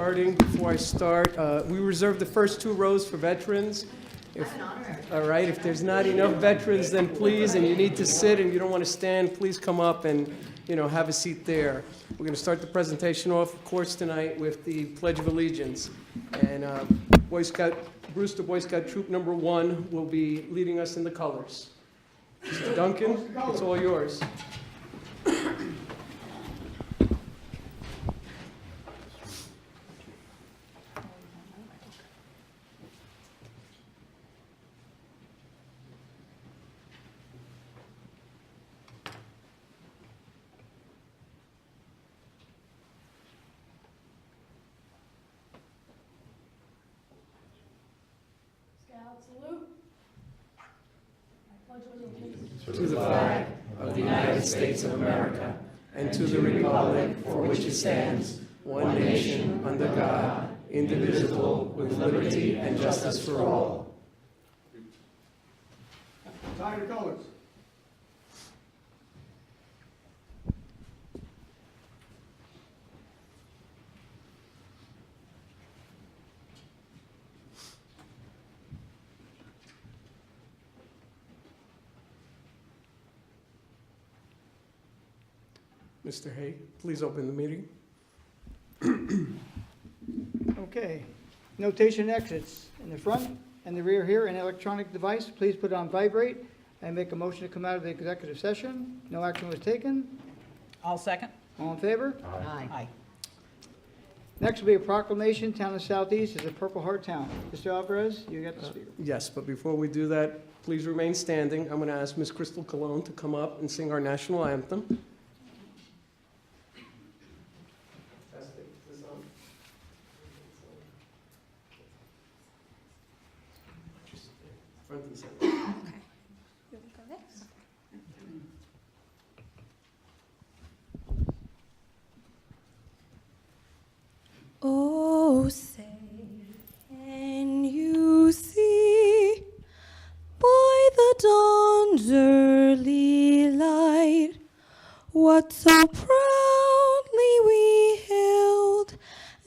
Before I start, we reserve the first two rows for veterans. All right, if there's not enough veterans, then please, and you need to sit and you don't want to stand, please come up and, have a seat there. We're going to start the presentation off, of course, tonight with the Pledge of Allegiance. And Brewster Boy Scout Troop Number 1 will be leading us in the colors. Mr. Duncan, it's all yours. Salute. I pledge allegiance To the flag of the United States of America and to the republic for which it stands, one nation, under God, indivisible, with liberty and justice for all. Tie your colors. Mr. Hay, please open the meeting. Okay. Notation exits in the front and the rear here, an electronic device. Please put it on vibrate and make a motion to come out of the executive session. No action was taken. I'll second. All in favor? Aye. Next will be a proclamation, Town of Southeast is a Purple Heart Town. Mr. Alvarez, you got the speaker. Yes, but before we do that, please remain standing. I'm going to ask Ms. Crystal Cologne to come up and sing our national anthem. Front and center. Okay. Here we go next. Oh, say, can you see by the dawn's early light what so proudly we hailed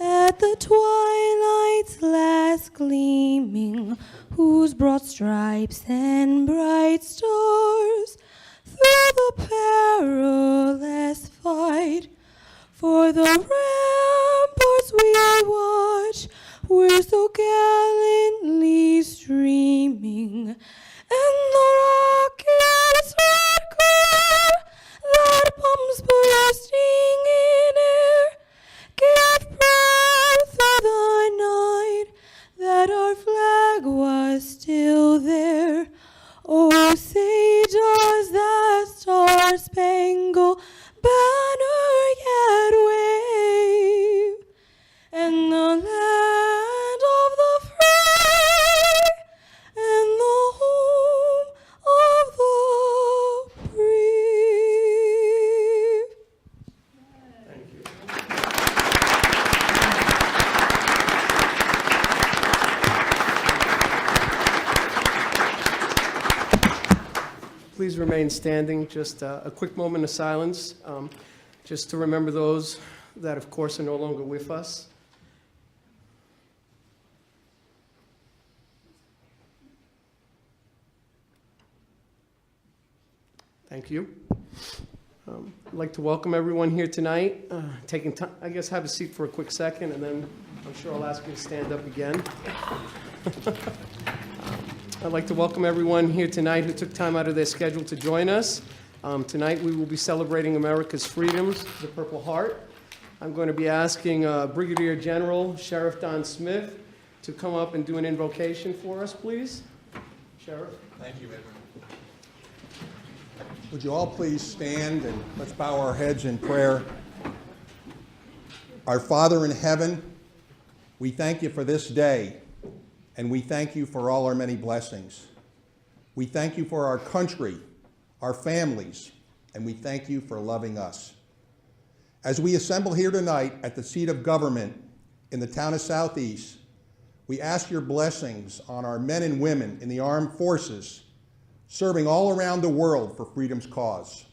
at the twilight's last gleaming, whose broad stripes and bright stars through the perilous fight for the ramparts we watch were so gallantly streaming, and the rocket's red glare that bombs bursting in air gave proof through the night that our flag was still there. Oh, say does that star-spangled banner yet wave, and the land of the free and the home of the brave. Thank you. Please remain standing. Just a quick moment of silence, just to remember those that, of course, are no longer with us. Thank you. I'd like to welcome everyone here tonight. Taking time, I guess, have a seat for a quick second, and then I'm sure I'll ask you to stand up again. I'd like to welcome everyone here tonight who took time out of their schedule to join us. Tonight we will be celebrating America's freedoms, the Purple Heart. I'm going to be asking Brigadier General Sheriff Don Smith to come up and do an invocation for us, please. Sheriff. Thank you, Edward. Would you all please stand and let's bow our heads in prayer. Our Father in heaven, we thank you for this day, and we thank you for all our many blessings. We thank you for our country, our families, and we thank you for loving us. As we assemble here tonight at the seat of government in the town of Southeast, we ask your blessings on our men and women in the armed forces serving all around the world for freedom's cause,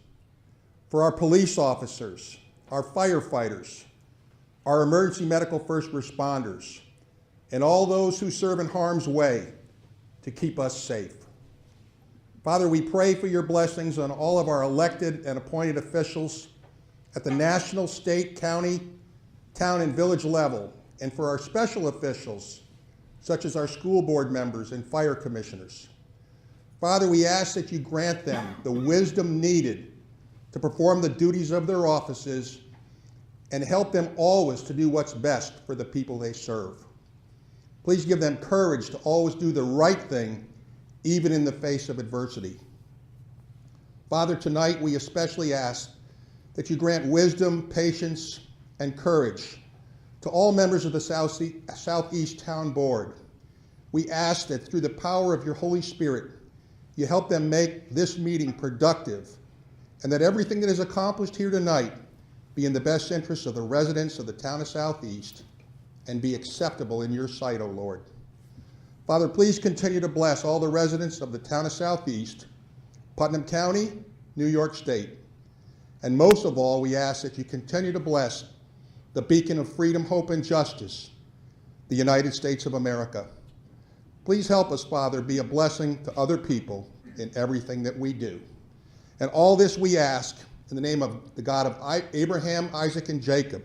for our police officers, our firefighters, our emergency medical first responders, and all those who serve in harm's way to keep us safe. Father, we pray for your blessings on all of our elected and appointed officials at the national, state, county, town, and village level, and for our special officials, such as our school board members and fire commissioners. Father, we ask that you grant them the wisdom needed to perform the duties of their offices and help them always to do what's best for the people they serve. Please give them courage to always do the right thing, even in the face of adversity. Father, tonight we especially ask that you grant wisdom, patience, and courage to all members of the Southeast Town Board. We ask that through the power of your Holy Spirit, you help them make this meeting productive, and that everything that is accomplished here tonight be in the best interest of the residents of the town of Southeast and be acceptable in your sight, O Lord. Father, please continue to bless all the residents of the town of Southeast, Putnam County, New York State. And most of all, we ask that you continue to bless the beacon of freedom, hope, and justice, the United States of America. Please help us, Father, be a blessing to other people in everything that we do. And all this we ask in the name of the God of Abraham, Isaac, and Jacob,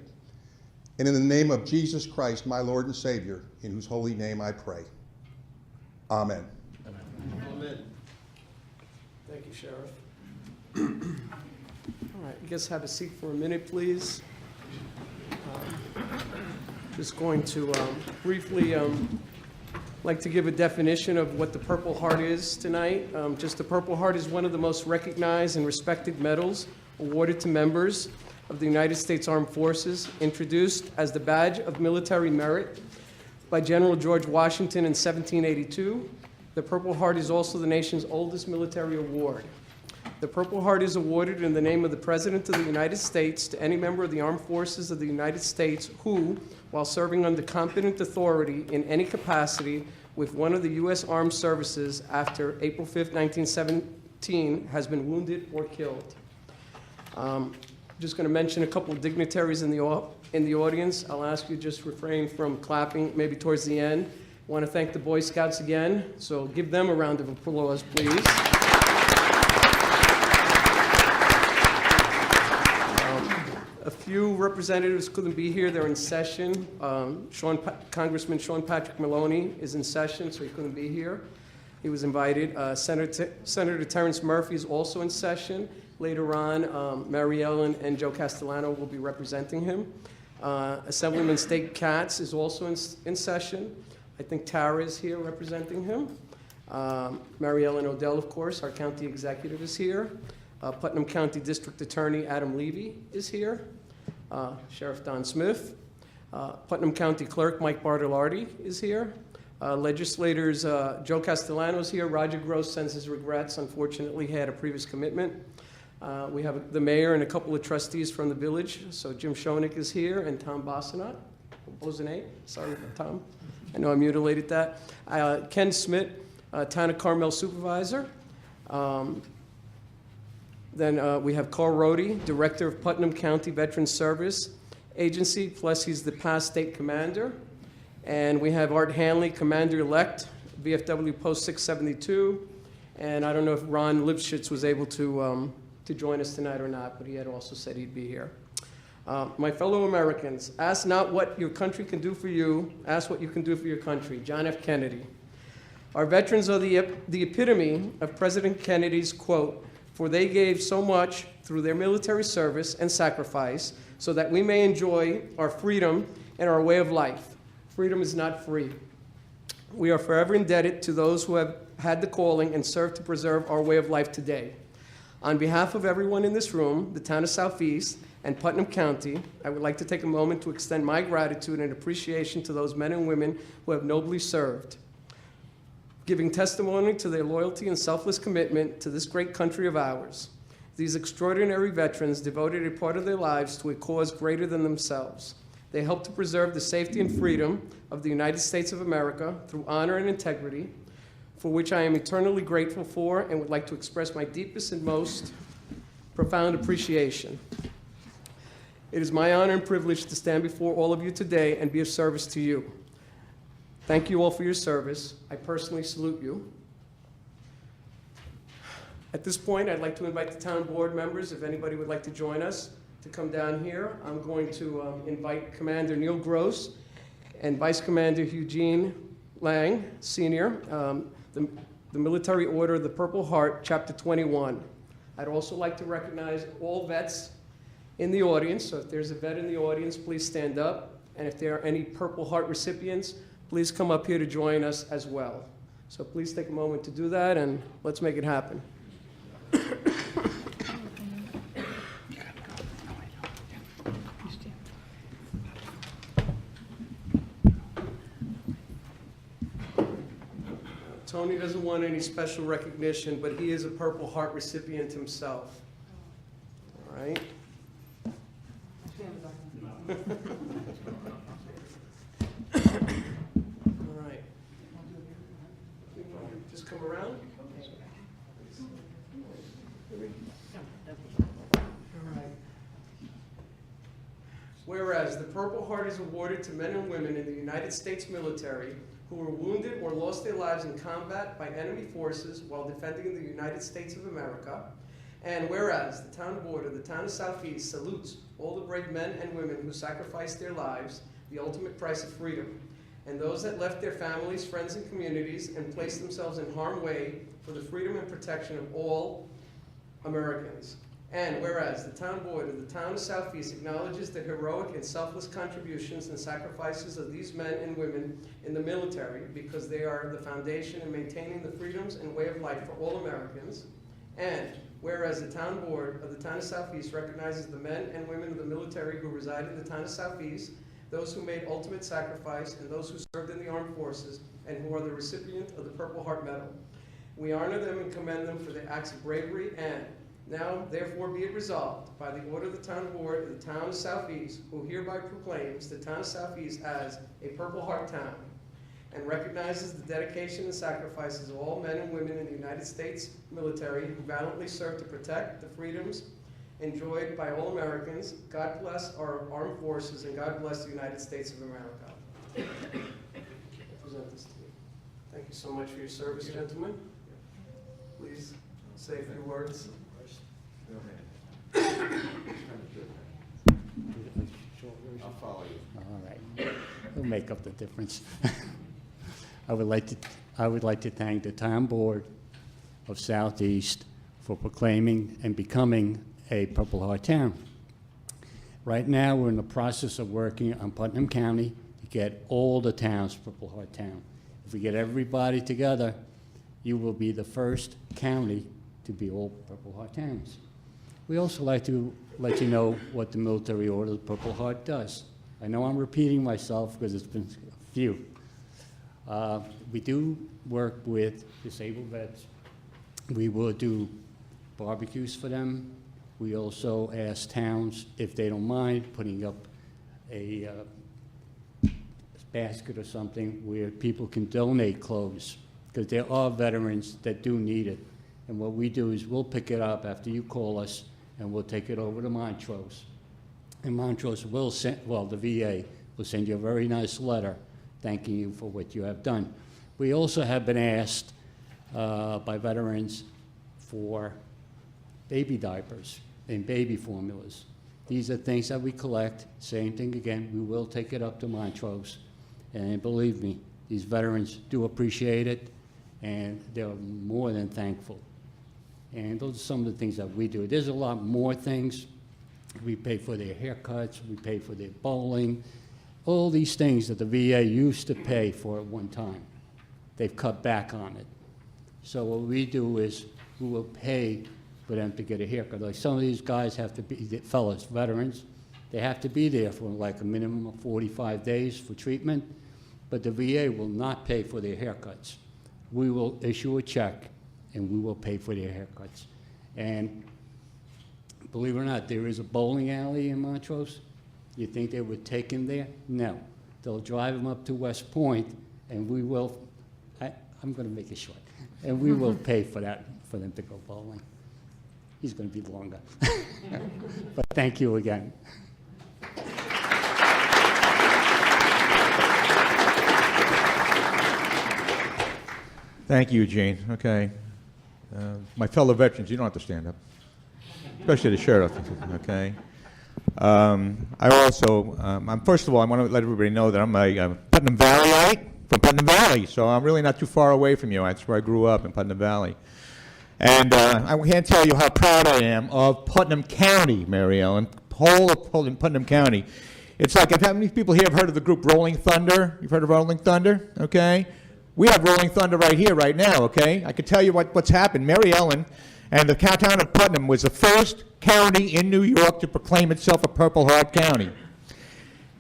and in the name of Jesus Christ, my Lord and Savior, in whose holy name I pray. Amen. Amen. Thank you, Sheriff. All right, you guys have a seat for a minute, please. Just going to briefly like to give a definition of what the Purple Heart is tonight. Just the Purple Heart is one of the most recognized and respected medals awarded to members of the United States Armed Forces, introduced as the badge of military merit by General George Washington in 1782. The Purple Heart is also the nation's oldest military award. The Purple Heart is awarded in the name of the President of the United States to any member of the Armed Forces of the United States who, while serving under competent authority in any capacity with one of the U.S. Armed Services after April 5, 1917, has been wounded or killed. I'm just going to mention a couple of dignitaries in the audience. I'll ask you just refrain from clapping, maybe towards the end. I want to thank the Boy Scouts again, so give them a round of applause, please. A few representatives couldn't be here. They're in session. Congressman Sean Patrick Maloney is in session, so he couldn't be here. He was invited. Senator Terrence Murphy is also in session. Later on, Mary Ellen and Joe Castellano will be representing him. Assemblyman State Katz is also in session. I think Tara is here representing him. Mary Ellen Odell, of course, our county executive, is here. Putnam County District Attorney Adam Levy is here. Sheriff Don Smith. Putnam County Clerk Mike Bartolardi is here. Legislators Joe Castellano is here. Roger Gross sends his regrets. Unfortunately, he had a previous commitment. We have the mayor and a couple of trustees from the village. So Jim Schoenig is here and Tom Bossanat. Sorry, Tom. I know I mutilated that. Ken Smith, Town of Carmel Supervisor. Then we have Carl Rohde, Director of Putnam County Veterans Service Agency, plus he's the past state commander. And we have Art Hanley, Commander-elect, VFW Post 672. And I don't know if Ron Lipschitz was able to join us tonight or not, but he had also said he'd be here. My fellow Americans, ask not what your country can do for you, ask what you can do for your country. John F. Kennedy. Our veterans are the epitome of President Kennedy's quote, "For they gave so much through their military service and sacrifice so that we may enjoy our freedom and our way of life." Freedom is not free. We are forever indebted to those who have had the calling and served to preserve our way of life today. On behalf of everyone in this room, the town of Southeast, and Putnam County, I would like to take a moment to extend my gratitude and appreciation to those men and women who have nobly served, giving testimony to their loyalty and selfless commitment to this great country of ours. These extraordinary veterans devoted a part of their lives to a cause greater than themselves. They helped to preserve the safety and freedom of the United States of America through honor and integrity, for which I am eternally grateful for and would like to express my deepest and most profound appreciation. It is my honor and privilege to stand before all of you today and be of service to you. Thank you all for your service. I personally salute you. At this point, I'd like to invite the town board members, if anybody would like to join us, to come down here. I'm going to invite Commander Neil Gross and Vice Commander Eugene Lang, Sr., the Military Order of the Purple Heart, Chapter 21. I'd also like to recognize all vets in the audience. So if there's a vet in the audience, please stand up. And if there are any Purple Heart recipients, please come up here to join us as well. So please take a moment to do that, and let's make it happen. Tony doesn't want any special recognition, but he is a Purple Heart recipient himself. All right? All right. Just come around. All right. Whereas the Purple Heart is awarded to men and women in the United States military who were wounded or lost their lives in combat by enemy forces while defending the United States of America. And whereas the town board of the town of Southeast salutes all the brave men and women who sacrificed their lives, the ultimate price of freedom, and those that left their families, friends, and communities and placed themselves in harm's way for the freedom and protection of all Americans. And whereas the town board of the town of Southeast acknowledges the heroic and selfless contributions and sacrifices of these men and women in the military because they are the foundation in maintaining the freedoms and way of life for all Americans. And whereas the town board of the town of Southeast recognizes the men and women of the military who reside in the town of Southeast, those who made ultimate sacrifice, and those who served in the armed forces, and who are the recipient of the Purple Heart Medal. We honor them and commend them for their acts of bravery, and now, therefore, be it resolved by the order of the town board of the town of Southeast, who hereby proclaims the town of Southeast as a Purple Heart town, and recognizes the dedication and sacrifices of all men and women in the United States military who valiantly serve to protect the freedoms enjoyed by all Americans. God bless our armed forces, and God bless the United States of America. I present this to you. Thank you so much for your service, gentlemen. Please say a few words. I'll follow you. All right. We'll make up the difference. I would like to thank the town board of Southeast for proclaiming and becoming a Purple Heart town. Right now, we're in the process of working on Putnam County to get all the towns Purple Heart town. If we get everybody together, you will be the first county to be all Purple Heart towns. We also like to let you know what the Military Order of the Purple Heart does. I know I'm repeating myself because it's been a few. We do work with disabled vets. We will do barbecues for them. We also ask towns if they don't mind putting up a basket or something where people can donate clothes, because there are veterans that do need it. And what we do is we'll pick it up after you call us, and we'll take it over to Montrose. And Montrose will send, well, the VA will send you a very nice letter thanking you for what you have done. We also have been asked by veterans for baby diapers and baby formulas. These are things that we collect. Same thing again, we will take it up to Montrose. And believe me, these veterans do appreciate it, and they're more than thankful. And those are some of the things that we do. There's a lot more things. We pay for their haircuts, we pay for their bowling, all these things that the VA used to pay for at one time. They've cut back on it. So what we do is we will pay for them to get a haircut. Like some of these guys have to be, the fellas, veterans, they have to be there for like a minimum of 45 days for treatment, but the VA will not pay for their haircuts. We will issue a check and we will pay for their haircuts. And believe it or not, there is a bowling alley in Montrose. You think they would take him there? No. They'll drive him up to West Point, and we will, I'm going to make it short, and we will pay for that, for them to go bowling. He's going to be longer. But thank you again. Thank you, Eugene. Okay. My fellow veterans, you don't have to stand up, especially the sheriff, okay? I also, first of all, I want to let everybody know that I'm a Putnam Valleyite from Putnam Valley, so I'm really not too far away from you. That's where I grew up, in Putnam Valley. And I can't tell you how proud I am of Putnam County, Mary Ellen, whole of Putnam County. It's like, how many people here have heard of the group Rolling Thunder? You've heard of Rolling Thunder, okay? We have Rolling Thunder right here, right now, okay? I can tell you what's happened. Mary Ellen and the town of Putnam was the first county in New York to proclaim itself a Purple Heart County.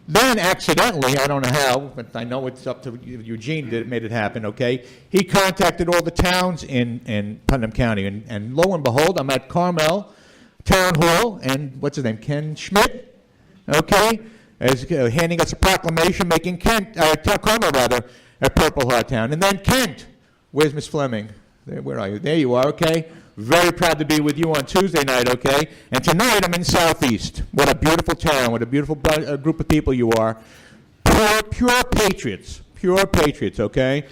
Then, accidentally, I don't know how, but I know it's up to Eugene that made it happen, okay? He contacted all the towns in Putnam County, and lo and behold, I'm at Carmel Town Hall, and what's his name, Ken Schmidt, okay, as handing us a proclamation making Carmel, rather, a Purple Heart Town. And then Kent, where's Miss Fleming? Where are you? There you are, okay? Very proud to be with you on Tuesday night, okay? And tonight I'm in Southeast. What a beautiful town, what a beautiful group of people you are. Pure patriots, okay?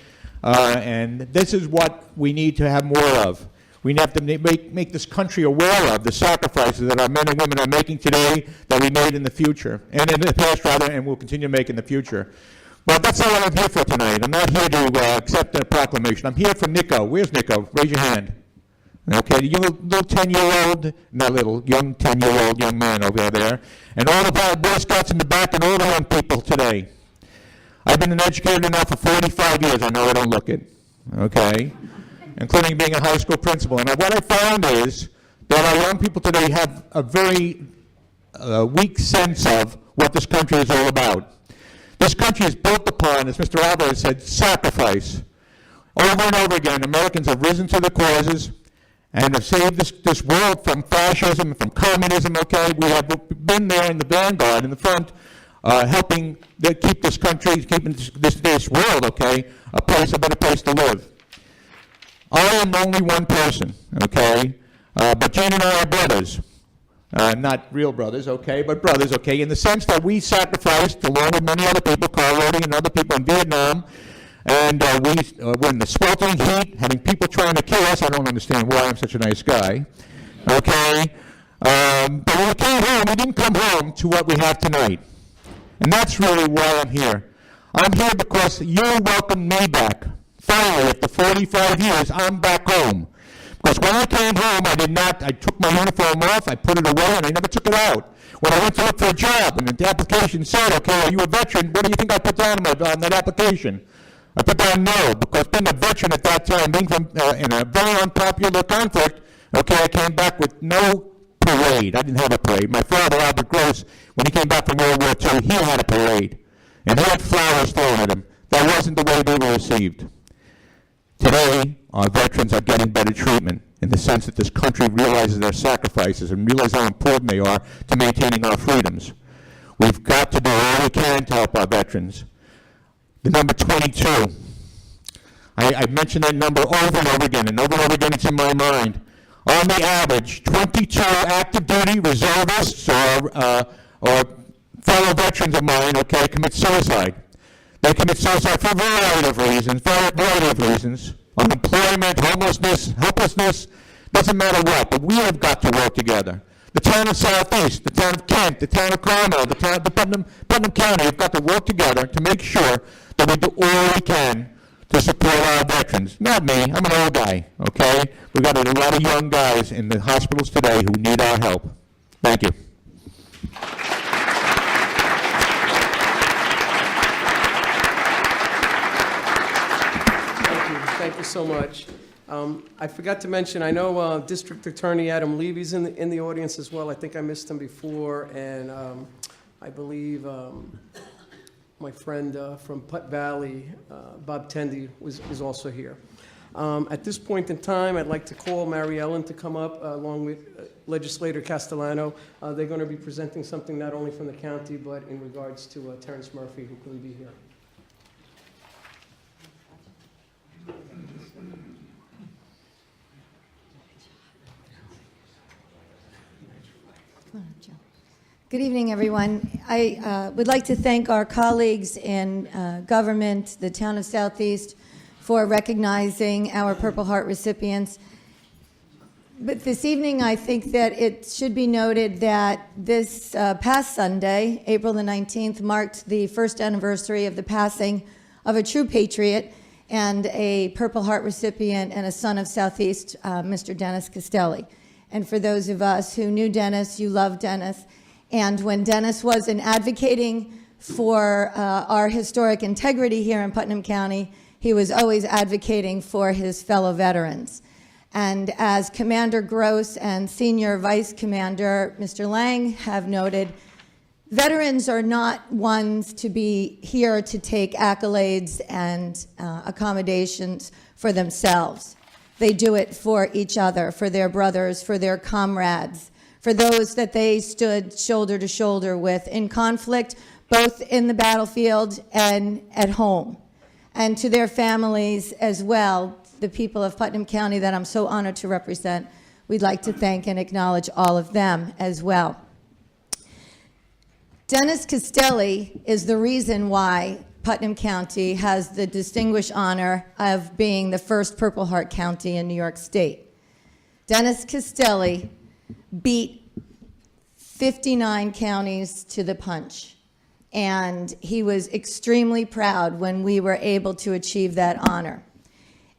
And this is what we need to have more of. We have to make this country aware of the sacrifices that our men and women are making today that we made in the future, and in the past, rather, and will continue to make in the future. But that's not what I'm here for tonight. I'm not here to accept a proclamation. I'm here for Nico. Where's Nico? Raise your hand. Okay, the little 10-year-old, not little, young 10-year-old young man over there, and all the Boy Scouts in the back and all the young people today. I've been an educator now for 45 years. I know I don't look it, okay, including being a high school principal. And what I found is that our young people today have a very weak sense of what this country is all about. This country is built upon, as Mr. Alvarez said, sacrifice. Over and over again, Americans have risen to the causes and have saved this world from fascism, from communism, okay? We have been there in the vanguard, in the front, helping keep this country, keeping this world, okay, a better place to live. I am only one person, okay? But Gene and I are brothers. Not real brothers, okay, but brothers, okay, in the sense that we sacrificed, along with many other people, Carl Rody and other people in Vietnam, and we were in the sweltering heat, having people trying to kill us. I don't understand why I'm such a nice guy, okay? But when we came home, we didn't come home to what we have tonight. And that's really why I'm here. I'm here because you welcomed me back. Finally, after 45 years, I'm back home. Because when I came home, I took my uniform off, I put it away, and I never took it out. When I went to look for a job, and the application said, okay, are you a veteran? What do you think I put down on that application? I put down no, because being a veteran at that time, being from in a very unpopular conflict, okay, I came back with no parade. I didn't have a parade. My father, Albert Gross, when he came back from World War II, he had a parade. And he had flowers thrown at him. That wasn't the way they were received. Today, our veterans are getting better treatment in the sense that this country realizes their sacrifices and realizes how important they are to maintaining our freedoms. We've got to do all we can to help our veterans. The number 22. I mentioned that number over and over again, and over it's in my mind. On the average, 22 active duty reservists or fellow veterans of mine, okay, commit suicide. They commit suicide for a variety of reasons, unemployment, homelessness, helplessness, doesn't matter what, but we have got to work together. The town of Southeast, the town of Kent, the town of Carmel, the Putnam County have got to work together to make sure that we do all we can to support our veterans. Not me, I'm an old guy, okay? We've got a lot of young guys in the hospitals today who need our help. Thank you. Thank you so much. I forgot to mention, I know District Attorney Adam Levy's in the audience as well. I think I missed him before, and I believe my friend from Putt Valley, Bob Tendy, is also here. At this point in time, I'd like to call Mary Ellen to come up along with Legislator Castellano. They're going to be presenting something not only from the county, but in regards to Terrence Murphy, who couldn't be here. Good evening, everyone. I would like to thank our colleagues in government, the town of Southeast, for recognizing our Purple Heart recipients. But this evening, I think that it should be noted that this past Sunday, April the 19th, marked the first anniversary of the passing of a true patriot and a Purple Heart recipient and a son of Southeast, Mr. Dennis Castelli. And for those of us who knew Dennis, you loved Dennis. And when Dennis wasn't advocating for our historic integrity here in Putnam County, he was always advocating for his fellow veterans. And as Commander Gross and Senior Vice Commander Mr. Lang have noted, veterans are not ones to be here to take accolades and accommodations for themselves. They do it for each other, for their brothers, for their comrades, for those that they stood shoulder to shoulder with in conflict, both in the battlefield and at home. And to their families as well, the people of Putnam County that I'm so honored to represent, we'd like to thank and acknowledge all of them as well. Dennis Castelli is the reason why Putnam County has the distinguished honor of being the first Purple Heart County in New York State. Dennis Castelli beat 59 counties to the punch, and he was extremely proud when we were able to achieve that honor.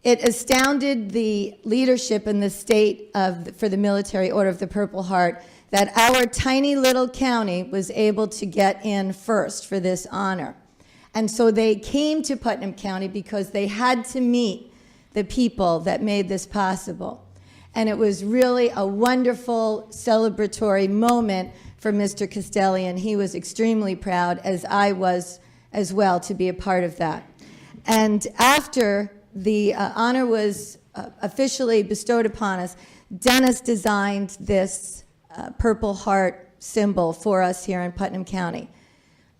It astounded the leadership in the state for the Military Order of the Purple Heart that our tiny little county was able to get in first for this honor. And so they came to Putnam County because they had to meet the people that made this possible. And it was really a wonderful celebratory moment for Mr. Castelli, and he was extremely proud, as I was as well, to be a part of that. And after the honor was officially bestowed upon us, Dennis designed this Purple Heart symbol for us here in Putnam County.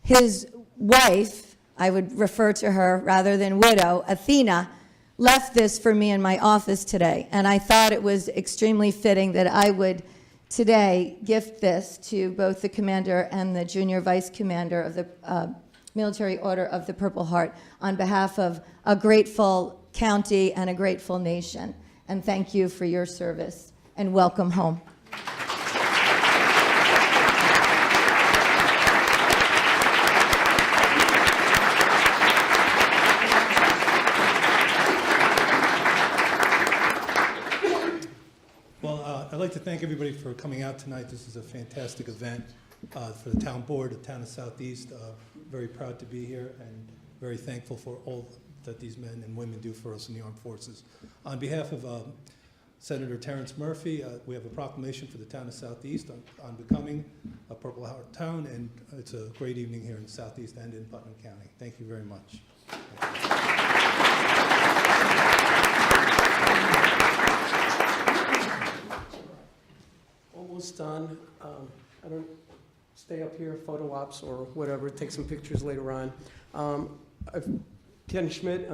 His wife, I would refer to her rather than widow, Athena, left this for me in my office today, and I thought it was extremely fitting that I would today gift this to both the commander and the junior vice commander of the Military Order of the Purple Heart on behalf of a grateful county and a grateful nation. And thank you for your service, and welcome home. I'd like to thank everybody for coming out tonight. This is a fantastic event for the town board, the town of Southeast. Very proud to be here and very thankful for all that these men and women do for us in the armed forces. On behalf of Senator Terrence Murphy, we have a proclamation for the town of Southeast on becoming a Purple Heart town, and it's a great evening here in the Southeast and in Putnam County. Thank you very much. Almost done. I don't stay up here, photo ops or whatever, take some pictures later on. Ken Schmidt,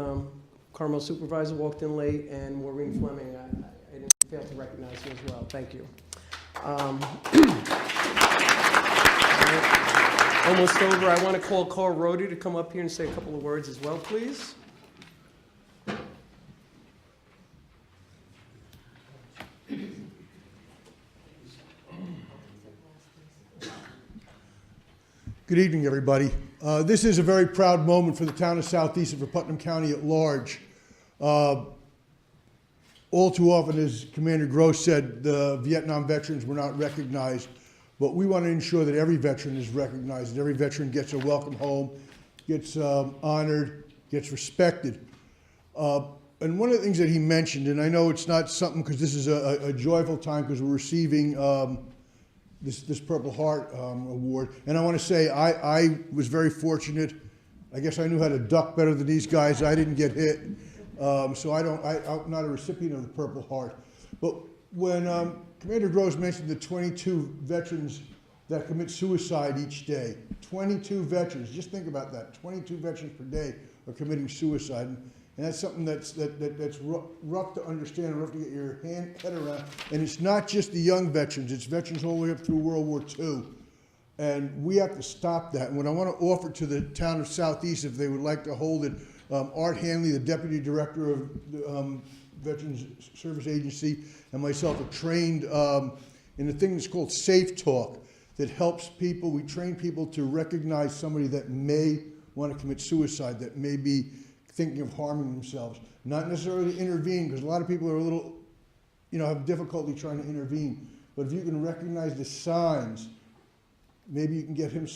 Carmel supervisor, walked in late, and Maureen Fleming, I didn't fail to recognize you as well. Thank you. Almost over. I want to call Carl Rody to come up here and say a couple of words as well, please. Good evening, everybody. This is a very proud moment for the town of Southeast and for Putnam County at large. All too often, as Commander Gross said, the Vietnam veterans were not recognized, but we want to ensure that every veteran is recognized, that every veteran gets a welcome home, gets honored, gets respected. And one of the things that he mentioned, and I know it's not something because this is a joyful time because we're receiving this Purple Heart award. And I want to say I was very fortunate. I guess I knew how to duck better than these guys. I didn't get hit. So I'm not a recipient of the Purple Heart. But when Commander Gross mentioned the 22 veterans that commit suicide each day, 22 veterans, just think about that, 22 veterans per day are committing suicide. And that's something that's rough to understand, rough to get your head around. And it's not just the young veterans, it's veterans all the way up through World War II. And we have to stop that. And what I want to offer to the town of Southeast, if they would like to hold it, Art Hanley, the Deputy Director of the Veterans Service Agency, and myself are trained in a thing that's called Safe Talk that helps people. We train people to recognize somebody that may want to commit suicide, that may be thinking of harming themselves. Not necessarily to intervene, because a lot of people are a little, have difficulty trying to intervene. But if you can recognize the signs, maybe you can get him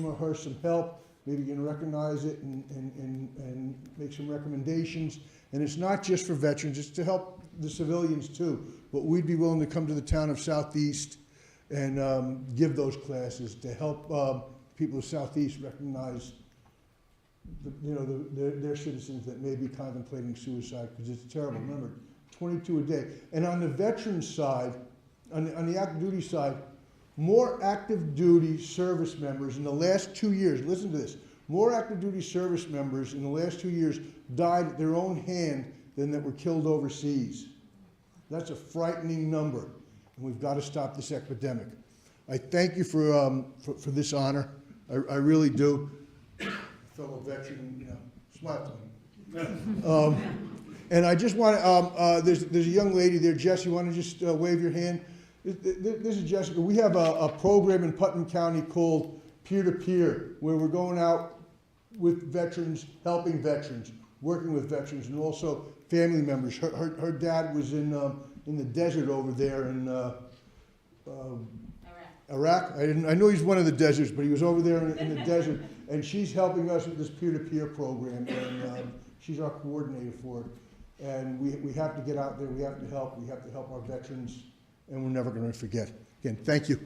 or her some help. Maybe you can recognize it and make some recommendations. And it's not just for veterans, it's to help the civilians too. But we'd be willing to come to the town of Southeast and give those classes to help people of Southeast recognize their citizens that may be contemplating suicide, because it's terrible. Remember, 22 a day. And on the veterans side, on the active duty side, more active duty service members in the last 2 years, listen to this, more active duty service members in the last 2 years died at their own hand than that were killed overseas. That's a frightening number, and we've got to stop this epidemic. I thank you for this honor. I really do. Fellow veteran, smile to me. And I just want to, there's a young lady there, Jess, you want to just wave your hand? This is Jessica. We have a program in Putnam County called Peer-to-Peer, where we're going out with veterans, helping veterans, working with veterans, and also family members. Her dad was in the desert over there in Iraq. I know he's one of the deserts, but he was over there in the desert, and she's helping us with this peer-to-peer program, and she's our coordinator for it. And we have to get out there. We have to help our veterans, and we're never going to forget. Again, thank you.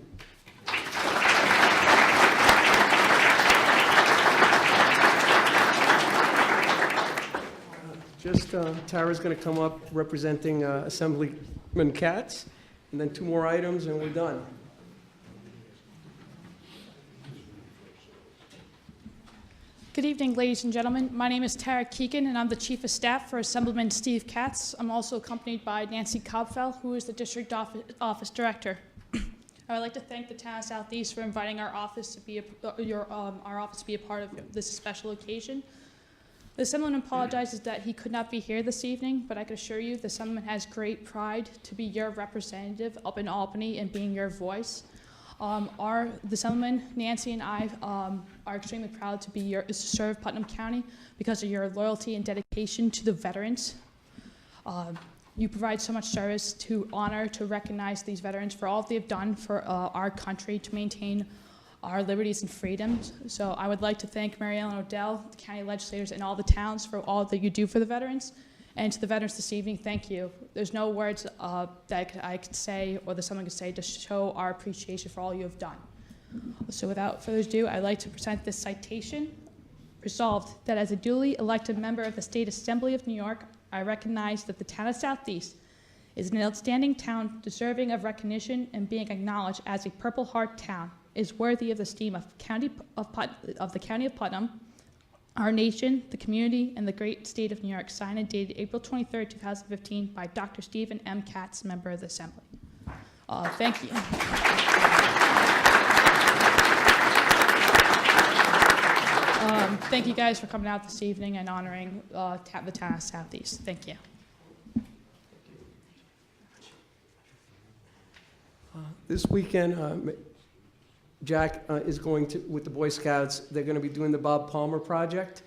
Tara's going to come up representing Assemblyman Katz, and then 2 more items, and we're done. Good evening, ladies and gentlemen. My name is Tara Keegan, and I'm the Chief of Staff for Assemblyman Steve Katz. I'm also accompanied by Nancy Cobfell, who is the District Office Director. I would like to thank the town of Southeast for inviting our office to be a part of this special occasion. The Assemblyman apologizes that he could not be here this evening, but I can assure you the Assemblyman has great pride to be your representative up in Albany and being your voice. The Assemblyman, Nancy, and I are extremely proud to serve Putnam County because of your loyalty and dedication to the veterans. You provide so much service to honor, to recognize these veterans for all they have done for our country to maintain our liberties and freedoms. So I would like to thank Mary Ellen Odell, the county legislators, and all the towns for all that you do for the veterans. And to the veterans this evening, thank you. There's no words that I could say or that someone could say to show our appreciation for all you have done. So without further ado, I'd like to present this citation. Resolved that as a duly elected member of the State Assembly of New York, I recognize that the town of Southeast is an outstanding town deserving of recognition and being acknowledged as a Purple Heart town is worthy of the esteem of the County of Putnam, our nation, the community, and the great state of New York, signed and dated April 23, 2015 by Dr. Stephen M. Katz, member of the Assembly. Thank you. Thank you guys for coming out this evening and honoring the town of Southeast. Thank you. This weekend, Jack is going to, with the Boy Scouts, they're going to be doing the Bob Palmer Project.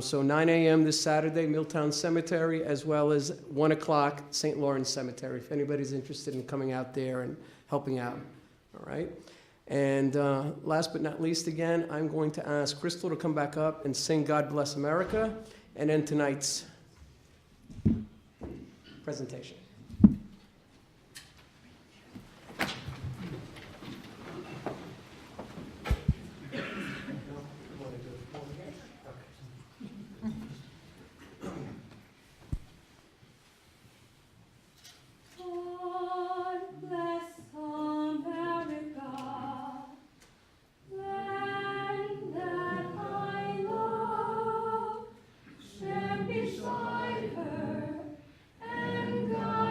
So 9 a.m. this Saturday, Milltown Cemetery, as well as 1 o'clock, St. Lawrence Cemetery, if anybody's interested in coming out there and helping out. All right? And last but not least, again, I'm going to ask Crystal to come back up and sing God Bless America, and end tonight's presentation. Beside her, and God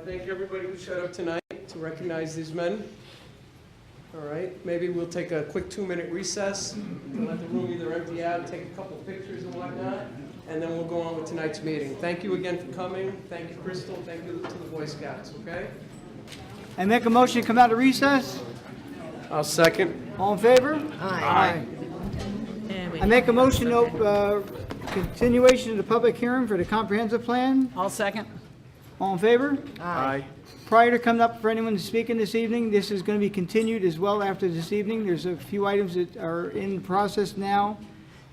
thank everybody who showed up tonight to recognize these men. All right, maybe we'll take a quick 2-minute recess and let the room either empty out, take a couple pictures and whatnot, and then we'll go on with tonight's meeting. Thank you again for coming. Thank you, Crystal. Thank you to the Boy Scouts, okay? I make a motion to come out of recess. I'll second. All in favor? Aye. I make a motion to continuation of the public hearing for the comprehensive plan. I'll second. All in favor? Aye. Prior to coming up for anyone to speak in this evening, this is going to be continued as well after this evening. There's a few items that are in process now,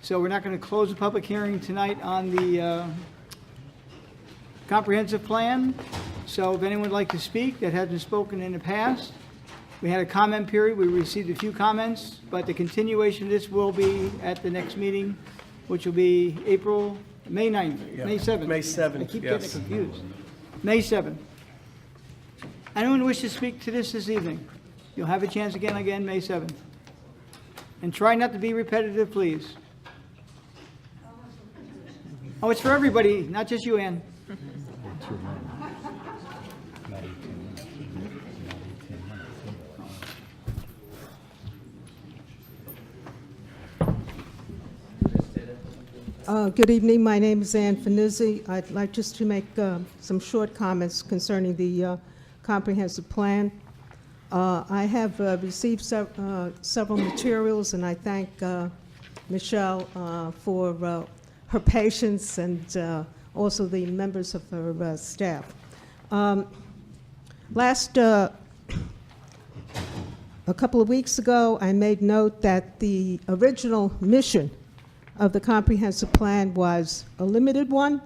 so we're not going to close the public hearing tonight on the comprehensive plan. So if anyone would like to speak that hasn't spoken in the past, we had a comment period. We received a few comments, but the continuation of this will be at the next meeting, which will be May 9th, May 7th. May 7th, I keep getting yes. confused. May 7th. Anyone wish to speak to this evening? You'll have a chance again, May 7th. And try not to be repetitive, please. Oh, it's for everybody, not just you, Ann. Good evening. My name is Ann Finizzi. I'd like just to make some short comments concerning the comprehensive plan. I have received several materials, and I thank Michelle for her patience and also the members of her staff. A couple of weeks ago, I made note that the original mission of the comprehensive plan was a limited one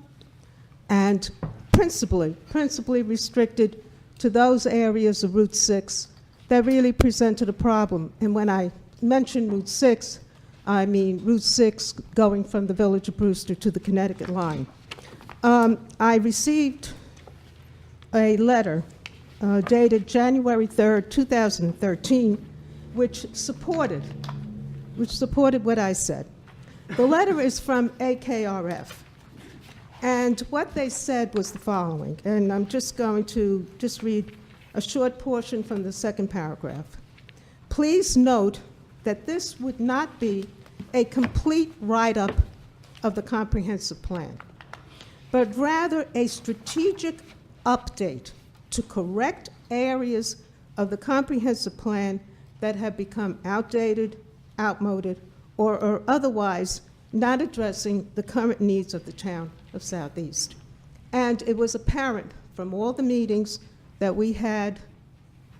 and principally restricted to those areas of Route 6 that really presented a problem. And when I mention Route 6, I mean Route 6 going from the village of Brewster to the Connecticut line. I received a letter dated January 3rd, 2013, which supported what I said. The letter is from AKRF, and what they said was the following, and I'm just going to read a short portion from the second paragraph. Please note that this would not be a complete write-up of the comprehensive plan, but rather a strategic update to correct areas of the comprehensive plan that have become outdated, outmoded, or are otherwise not addressing the current needs of the town of Southeast. And it was apparent from all the meetings that we had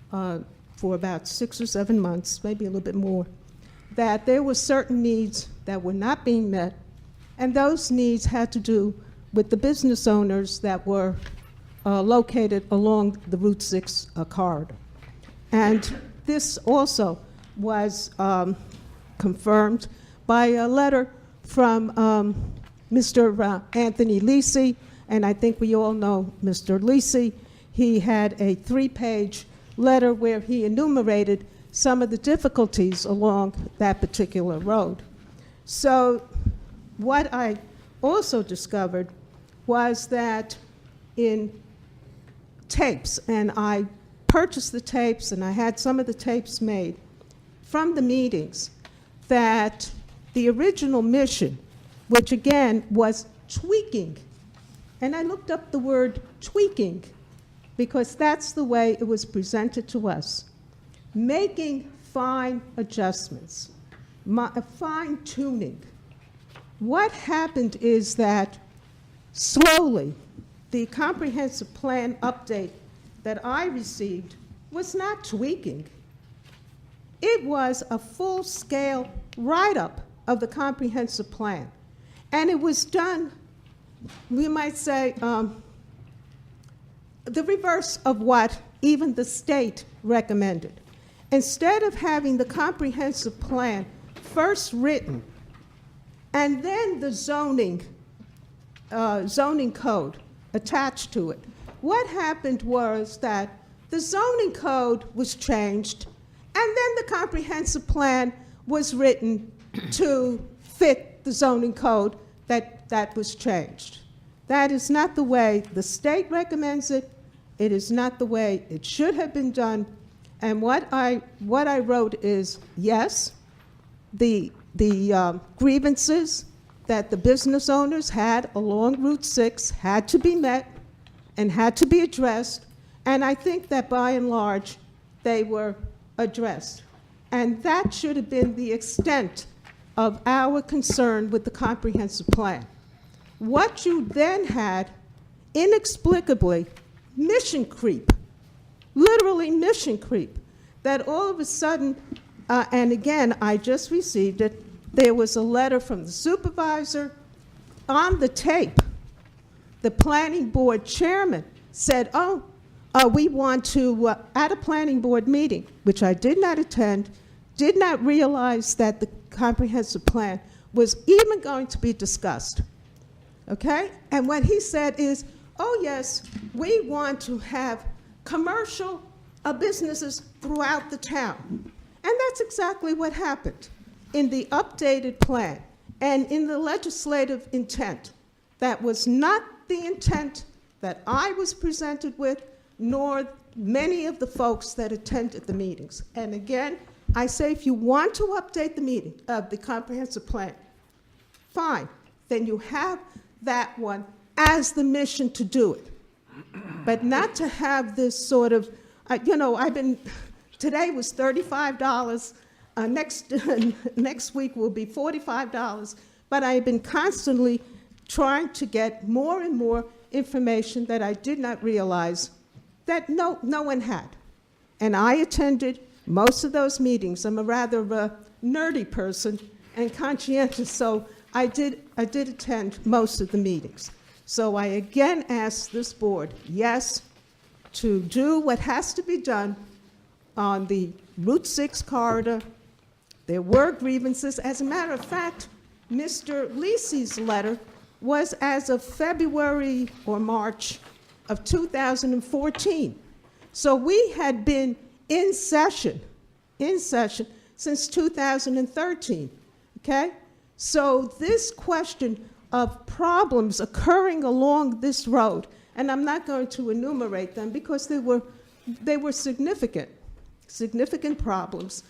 for about 6 or 7 months, maybe a little bit more, that there were certain needs that were not being met, and those needs had to do with the business owners that were located along the Route 6 corridor. And this also was confirmed by a letter from Mr. Anthony Lisi, and I think we all know Mr. Lisi. He had a 3-page letter where he enumerated some of the difficulties along that particular road. So what I also discovered was that in tapes, and I purchased the tapes and I had some of the tapes made from the meetings, that the original mission, which again was tweaking, and I looked up the word tweaking because that's the way it was presented to us, making fine adjustments, fine tuning. What happened is that slowly the comprehensive plan update that I received was not tweaking. It was a full-scale write-up of the comprehensive plan. And it was done, we might say, the reverse of what even the state recommended. Instead of having the comprehensive plan first written and then the zoning code attached to it, what happened was that the zoning code was changed and then the comprehensive plan was written to fit the zoning code that was changed. That is not the way the state recommends it. It is not the way it should have been done. And what I wrote is, yes, the grievances that the business owners had along Route 6 had to be met and had to be addressed, and I think that by and large, they were addressed. And that should have been the extent of our concern with the comprehensive plan. What you then had, inexplicably, mission creep, literally mission creep, that all of a sudden, and again, I just received it, there was a letter from the supervisor on the tape. The planning board chairman said, we want to, at a planning board meeting, which I did not attend, did not realize that the comprehensive plan was even going to be discussed, okay? And what he said is, oh yes, we want to have commercial businesses throughout the town. And that's exactly what happened in the updated plan and in the legislative intent. That was not the intent that I was presented with, nor many of the folks that attended the meetings. And again, I say if you want to update the meeting of the comprehensive plan, fine, then you have that one as the mission to do it. But not to have this sort of, today was $35, next week will be $45, but I've been constantly trying to get more and more information that I did not realize that no one had. And I attended most of those meetings. I'm a rather nerdy person and conscientious, so I did attend most of the meetings. So I again ask this board, yes, to do what has to be done on the Route 6 corridor. There were grievances. As a matter of fact, Mr. Lisi's letter was as of February or March of 2014. So we had been in session since 2013, okay? So this question of problems occurring along this road, and I'm not going to enumerate them because they were significant problems,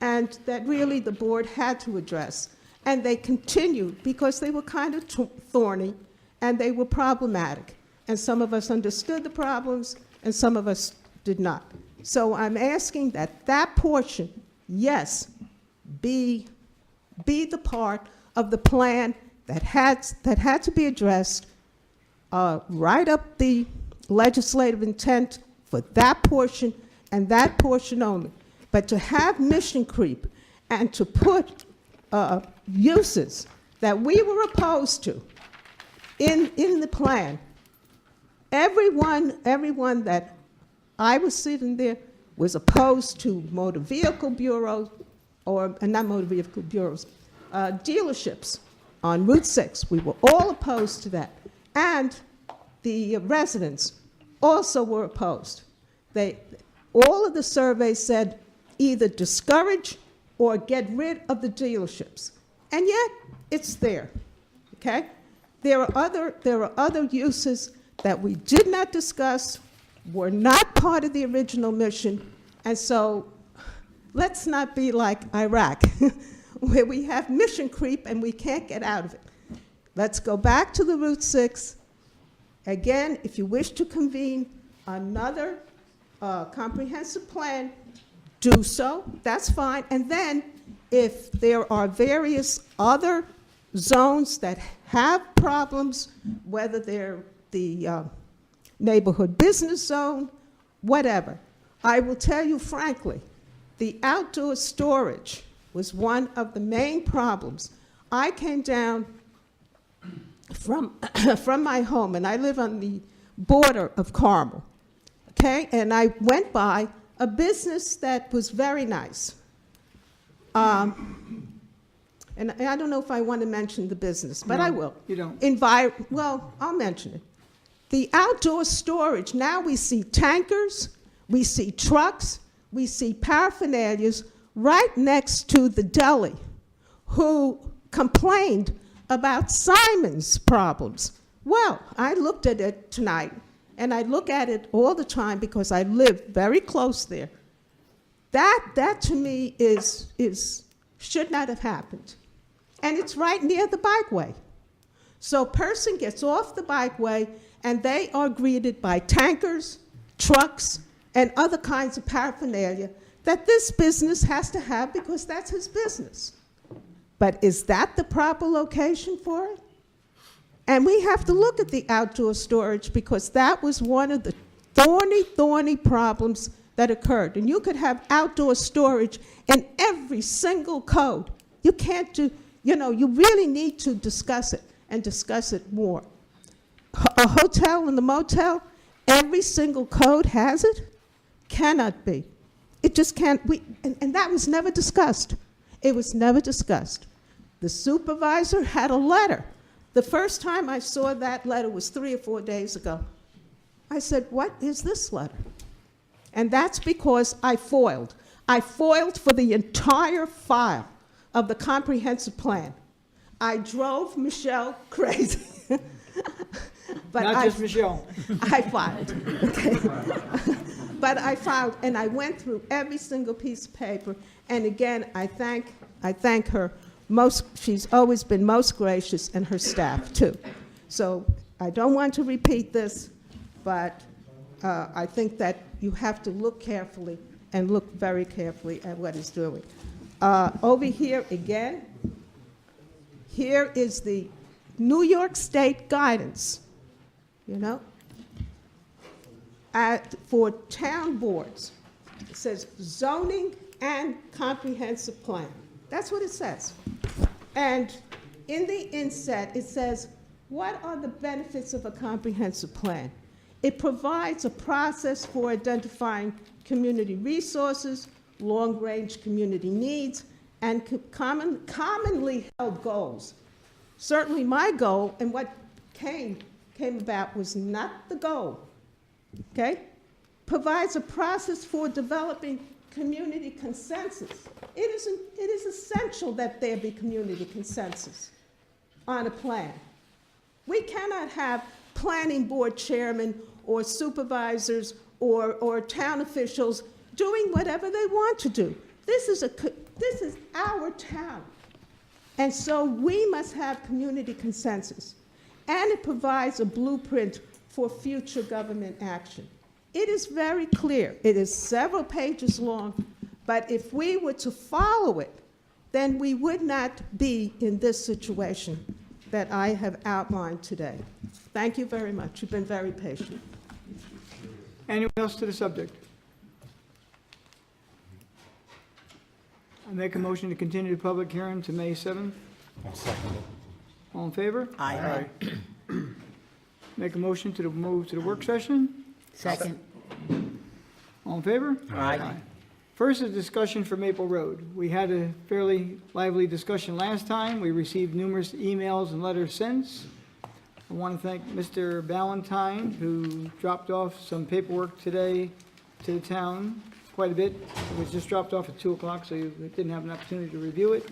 and that really the board had to address. And they continued because they were kind of thorny and they were problematic. And some of us understood the problems and some of us did not. So I'm asking that that portion, yes, be the part of the plan that had to be addressed, write up the legislative intent for that portion and that portion only. But to have mission creep and to put uses that we were opposed to in the plan, everyone that I was sitting there was opposed to motor vehicle bureaus, or not motor vehicle bureaus, dealerships on Route 6. We were all opposed to that. And the residents also were opposed. All of the surveys said either discourage or get rid of the dealerships. And yet, it's there, okay? There are other uses that we did not discuss, were not part of the original mission, and so let's not be like Iraq, where we have mission creep and we can't get out of it. Let's go back to the Route 6. Again, if you wish to convene another comprehensive plan, do so, that's fine. And then if there are various other zones that have problems, whether they're the neighborhood business zone, whatever, I will tell you frankly, the outdoor storage was one of the main problems. I came down from my home, and I live on the border of Carmel, okay? And I went by a business that was very nice. And I don't know if I want to mention the business, but No, I will. you don't. Well, I'll mention it. The outdoor storage, now we see tankers, we see trucks, we see paraphernalias right next to the deli, who complained about Simon's problems. Well, I looked at it tonight, and I look at it all the time because I live very close there. That to me should not have happened. And it's right near the bikeway. So a person gets off the bikeway and they are greeted by tankers, trucks, and other kinds of paraphernalia that this business has to have because that's his business. But is that the proper location for it? And we have to look at the outdoor storage because that was one of the thorny problems that occurred. And you could have outdoor storage in every single code. You can't do, you really need to discuss it and discuss it more. A hotel and a motel, every single code has it? Cannot be. It just can't, and that was never discussed. It was never discussed. The supervisor had a letter. The first time I saw that letter was 3 or 4 days ago. I said, what is this letter? And that's because I foiled. I foiled for the entire file of the comprehensive plan. I drove Michelle crazy. But Not just Michelle. I filed, okay? But I filed, and I went through every single piece of paper, and again, I thank her. She's always been most gracious, and her staff, too. So I don't want to repeat this, but I think that you have to look carefully and look very carefully at what he's doing. Over here again, here is the New York State guidance, for town boards. It says zoning and comprehensive plan. That's what it says. And in the inset, it says, what are the benefits of a comprehensive plan? It provides a process for identifying community resources, long-range community needs, and commonly held goals. Certainly my goal, and what came about, was not the goal, okay? Provides a process for developing community consensus. It is essential that there be community consensus on a plan. We cannot have planning board chairmen or supervisors or town officials doing whatever they want to do. This is our town. And so we must have community consensus. And it provides a blueprint for future government action. It is very clear. It is several pages long, but if we were to follow it, then we would not be in this situation that I have outlined today. Thank you very much. You've been very patient. Anyone else to the subject? I make a motion to continue the public hearing to May 7th. I'll second it. All in favor? Aye. Make a motion to move to the work session. Second. All in favor? Aye. First is discussion for Maple Road. We had a fairly lively discussion last time. We received numerous emails and letters since. I want to thank Mr. Ballantyne, who dropped off some paperwork today to the town, quite a bit. It was just dropped off at 2 o'clock, so you didn't have an opportunity to review it.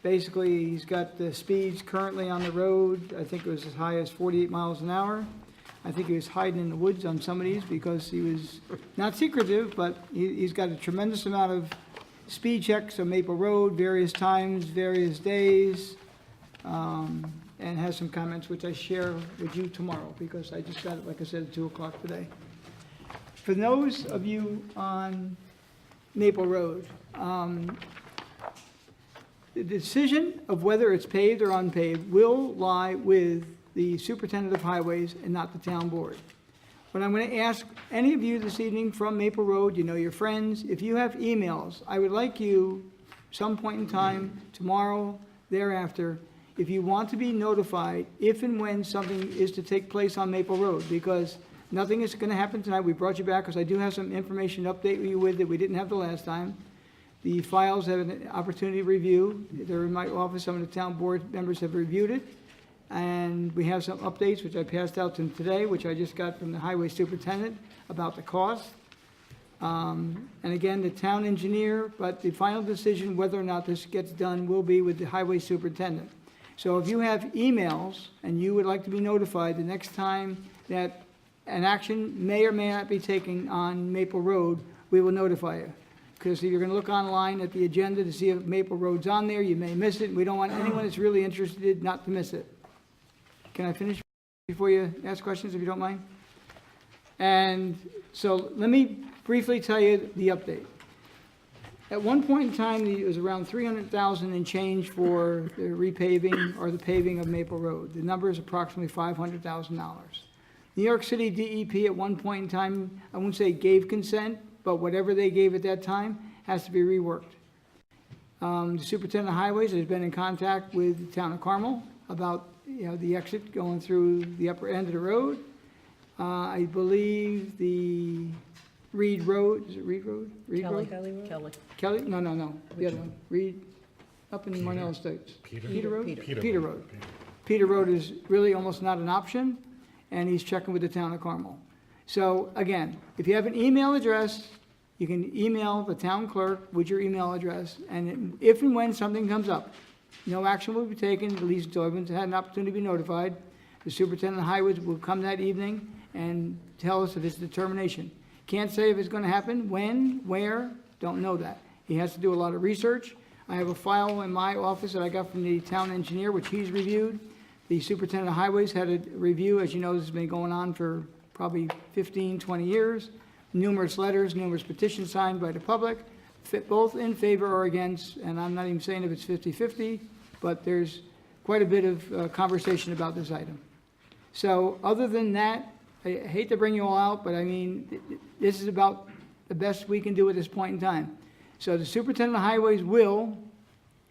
Basically, he's got the speeds currently on the road. I think it was as high as 48 miles an hour. I think he was hiding in the woods on some of these because he was not secretive, but he's got a tremendous amount of speed checks on Maple Road, various times, various days, and has some comments which I share with you tomorrow because I just got it, like I said, at 2 o'clock today. For those of you on Maple Road, the decision of whether it's paved or unpaved will lie with the superintendent of highways and not the town board. But I'm going to ask any of you this evening from Maple Road, you know your friends, if you have emails, I would like you, some point in time, tomorrow, thereafter, if you want to be notified if and when something is to take place on Maple Road, because nothing is going to happen tonight. We brought you back because I do have some information to update you with that we didn't have the last time. The files have an opportunity to review. They're in my office. Some of the town board members have reviewed it. And we have some updates, which I passed out to them today, which I just got from the highway superintendent about the cost. And again, the town engineer, but the final decision whether or not this gets done will be with the highway superintendent. So if you have emails and you would like to be notified the next time that an action may or may not be taken on Maple Road, we will notify you. Because if you're going to look online at the agenda to see if Maple Road's on there, you may miss it. We don't want anyone that's really interested not to miss it. Can I finish before you ask questions, if you don't mind? And so let me briefly tell you the update. At one point in time, it was around 300,000 and change for the repaving or the paving of Maple Road. The number is approximately $500,000. New York City DEP at one point in time, I won't say gave consent, but whatever they gave at that time has to be reworked. The superintendent of highways has been in contact with the town of Carmel about, the exit going through the upper end of the road. I believe the Reed Road, is it Reed Road? Reed Road? Kelly? No, the other one. Reed, up in Marnell Estates. Peter Road? Peter Road. Peter Road is really almost not an option, and he's checking with the town of Carmel. So again, if you have an email address, you can email the town clerk with your email address, and if and when something comes up, no action will be taken, at least until everyone's had an opportunity to be notified. The superintendent of highways will come that evening and tell us of his determination. Can't say if it's going to happen, when, where, don't know that. He has to do a lot of research. I have a file in my office that I got from the town engineer, which he's reviewed. The superintendent of highways had a review. As you know, this has been going on for probably 15, 20 years. Numerous letters, numerous petitions signed by the public, both in favor or against, and I'm not even saying if it's 50-50, but there's quite a bit of conversation about this item. So other than that, I hate to bring you all out, but I mean, this is about the best we can do at this point in time. So the superintendent of highways will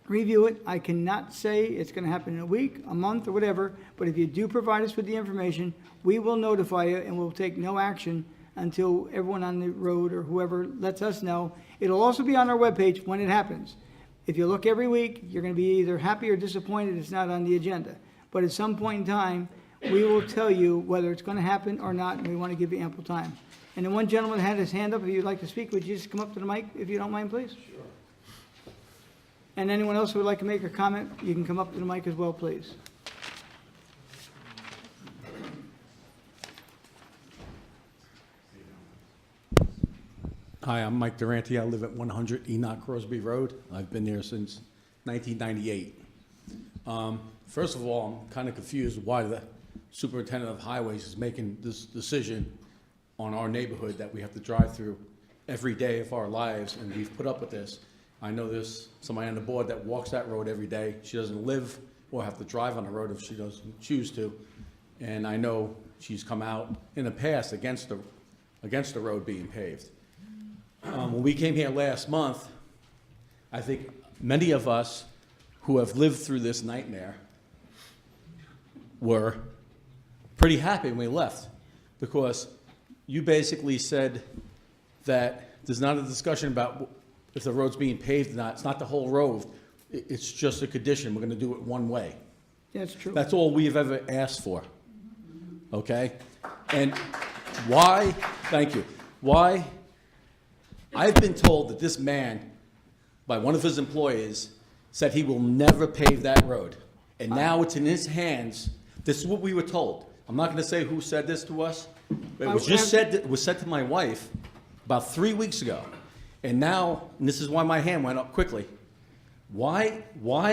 review it. I cannot say it's going to happen in a week, a month, or whatever, but if you do provide us with the information, we will notify you and we'll take no action until everyone on the road or whoever lets us know. It'll also be on our webpage when it happens. If you look every week, you're going to be either happy or disappointed it's not on the agenda. But at some point in time, we will tell you whether it's going to happen or not, and we want to give you ample time. And the one gentleman had his hand up. If you'd like to speak, would you just come up to the mic, if you don't mind, please? Sure. And anyone else who would like to make a comment, you can come up to the mic as well, please. Hi, I'm Mike Durante. I live at 100 Enoch Crosby Road. I've been there since 1998. First of all, I'm kind of confused why the superintendent of highways is making this decision on our neighborhood that we have to drive through every day of our lives, and we've put up with this. I know there's somebody on the board that walks that road every day. She doesn't live or have to drive on the road if she doesn't choose to. And I know she's come out in the past against the road being paved. When we came here last month, I think many of us who have lived through this nightmare were pretty happy when we left, because you basically said that there's not a discussion about if the road's being paved or not. It's not the whole road. It's just a condition. We're going to do it one way. That's true. That's all we've ever asked for, okay? And why, thank you, why, I've been told that this man, by one of his employees, said he will never pave that road. And now it's in his hands. This is what we were told. I'm not going to say who said this to us, but it was just said, it was said to my wife about 3 weeks ago. And now, and this is why my hand went up quickly, why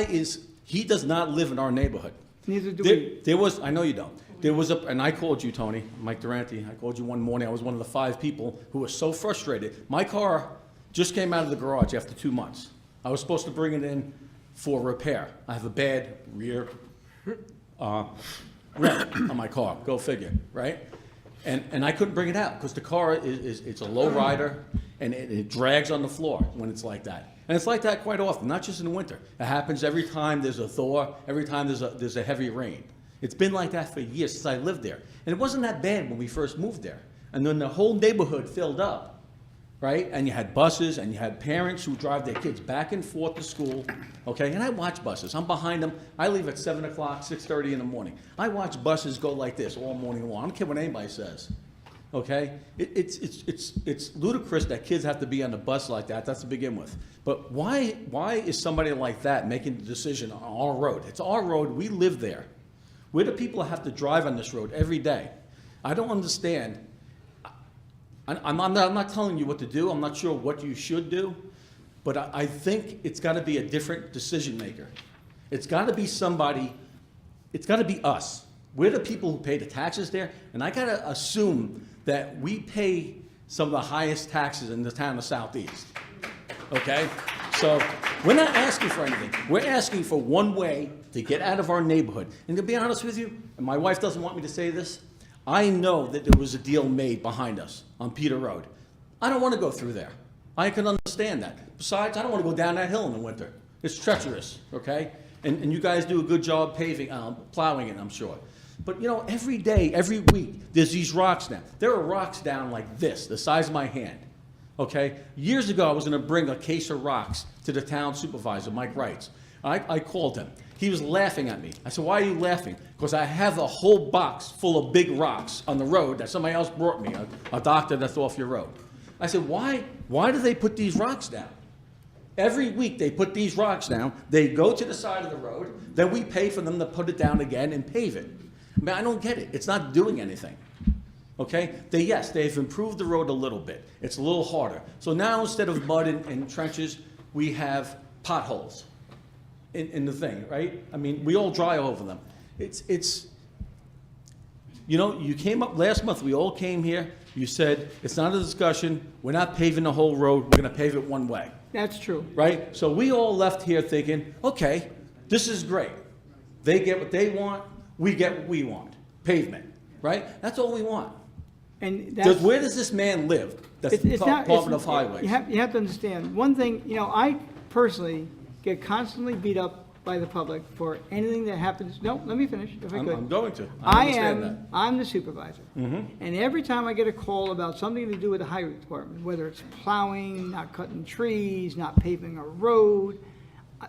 is, he does not live in our neighborhood. Neither do we. There was, I know you don't. There was and I called you, Tony, Mike Durante. I called you one morning. I was one of the 5 people who were so frustrated. My car just came out of the garage after 2 months. I was supposed to bring it in for repair. I have a bad rear wreck on my car. Go figure, right? And I couldn't bring it out because the car it's a low rider and it drags on the floor when it's like that. And it's like that quite often, not just in the winter. It happens every time there's a thaw, every time there's a heavy rain. It's been like that for years since I lived there. And it wasn't that bad when we first moved there. And then the whole neighborhood filled up, right? And you had buses and you had parents who drive their kids back and forth to school, okay? And I watch buses. I'm behind them. I leave at 7 o'clock, 6:30 in the morning. I watch buses go like this all morning long. I don't care what anybody says, okay? It's ludicrous that kids have to be on the bus like that. That's to begin with. But why is somebody like that making the decision on our road? It's our road. We live there. We're the people that have to drive on this road every day. I don't understand. I'm not telling you what to do. I'm not sure what you should do. But I think it's got to be a different decision maker. It's got to be somebody, it's got to be us. We're the people who pay the taxes there, and I got to assume that we pay some of the highest taxes in the town of Southeast. Okay? So we're not asking for anything. We're asking for one way to get out of our neighborhood. And to be honest with you, and my wife doesn't want me to say this, I know that there was a deal made behind us on Peter Road. I don't want to go through there. I can understand that. Besides, I don't want to go down that hill in the winter. It's treacherous, okay? And you guys do a good job paving, plowing it, I'm sure. But, you know, every day, every week, there's these rocks now. There are rocks down like this, the size of my hand, okay? Years ago, I was going to bring a case of rocks to the town supervisor, Mike Wrights. I called him. He was laughing at me. I said, why are you laughing? Because I have a whole box full of big rocks on the road that somebody else brought me, a doctor that's off your road. I said, why do they put these rocks down? Every week they put these rocks down, they go to the side of the road, then we pay for them to put it down again and pave it. I mean, I don't get it. It's not doing anything. Okay? Yes, they've improved the road a little bit. It's a little harder. So now instead of mud and trenches, we have potholes in the thing, right? I mean, we all drive over them. You know, you came up last month, we all came here, you said, it's not a discussion, we're not paving the whole road, we're gonna pave it one way. That's true. Right? So we all left here thinking, okay, this is great. They get what they want, we get what we want. Pavement, right? That's all we want. And that's, Where does this man live? That's the Department of Highways. You have to understand, one thing, you know, I personally get constantly beat up by the public for anything that happens. No, let me finish, if I could. I'm going to. I understand that. I'm the supervisor. And every time I get a call about something to do with the highway department, whether it's plowing, not cutting trees, not paving a road,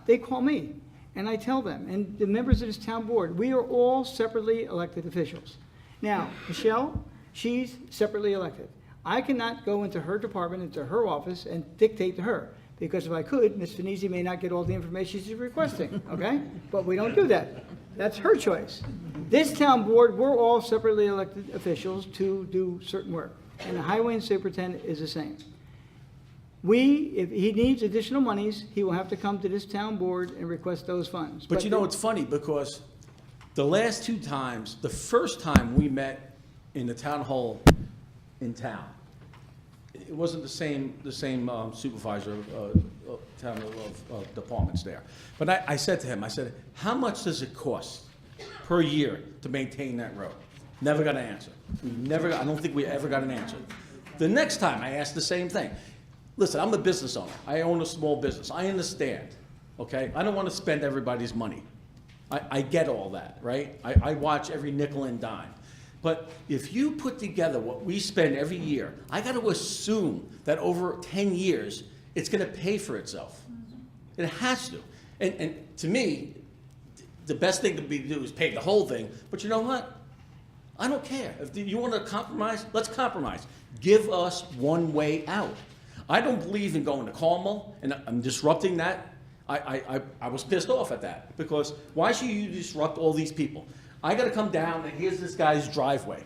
they call me. And I tell them, and the members of this town board, we are all separately elected officials. Now, Michelle, she's separately elected. I cannot go into her department, into her office, and dictate to her. Because if I could, Ms. Finizzi may not get all the information she's requesting, okay? But we don't do that. That's her choice. This town board, we're all separately elected officials to do certain work. And the highway superintendent is the same. If he needs additional monies, he will have to come to this town board and request those funds. But you know, it's funny because the last two times, the first time we met in the town hall in town, it wasn't the same supervisor of town of departments there. But I said to him, I said, how much does it cost per year to maintain that road? Never got an answer. I don't think we ever got an answer. The next time I asked the same thing. Listen, I'm a business owner. I own a small business. I understand, okay? I don't want to spend everybody's money. I get all that, right? I watch every nickel and dime. But if you put together what we spend every year, I got to assume that over 10 years, it's going to pay for itself. It has to. And to me, the best thing to do is pay the whole thing. But you know what? I don't care. If you want to compromise, let's compromise. Give us one way out. I don't believe in going to Carmel, and I'm disrupting that. I was pissed off at that, because why should you disrupt all these people? I got to come down, and here's this guy's driveway.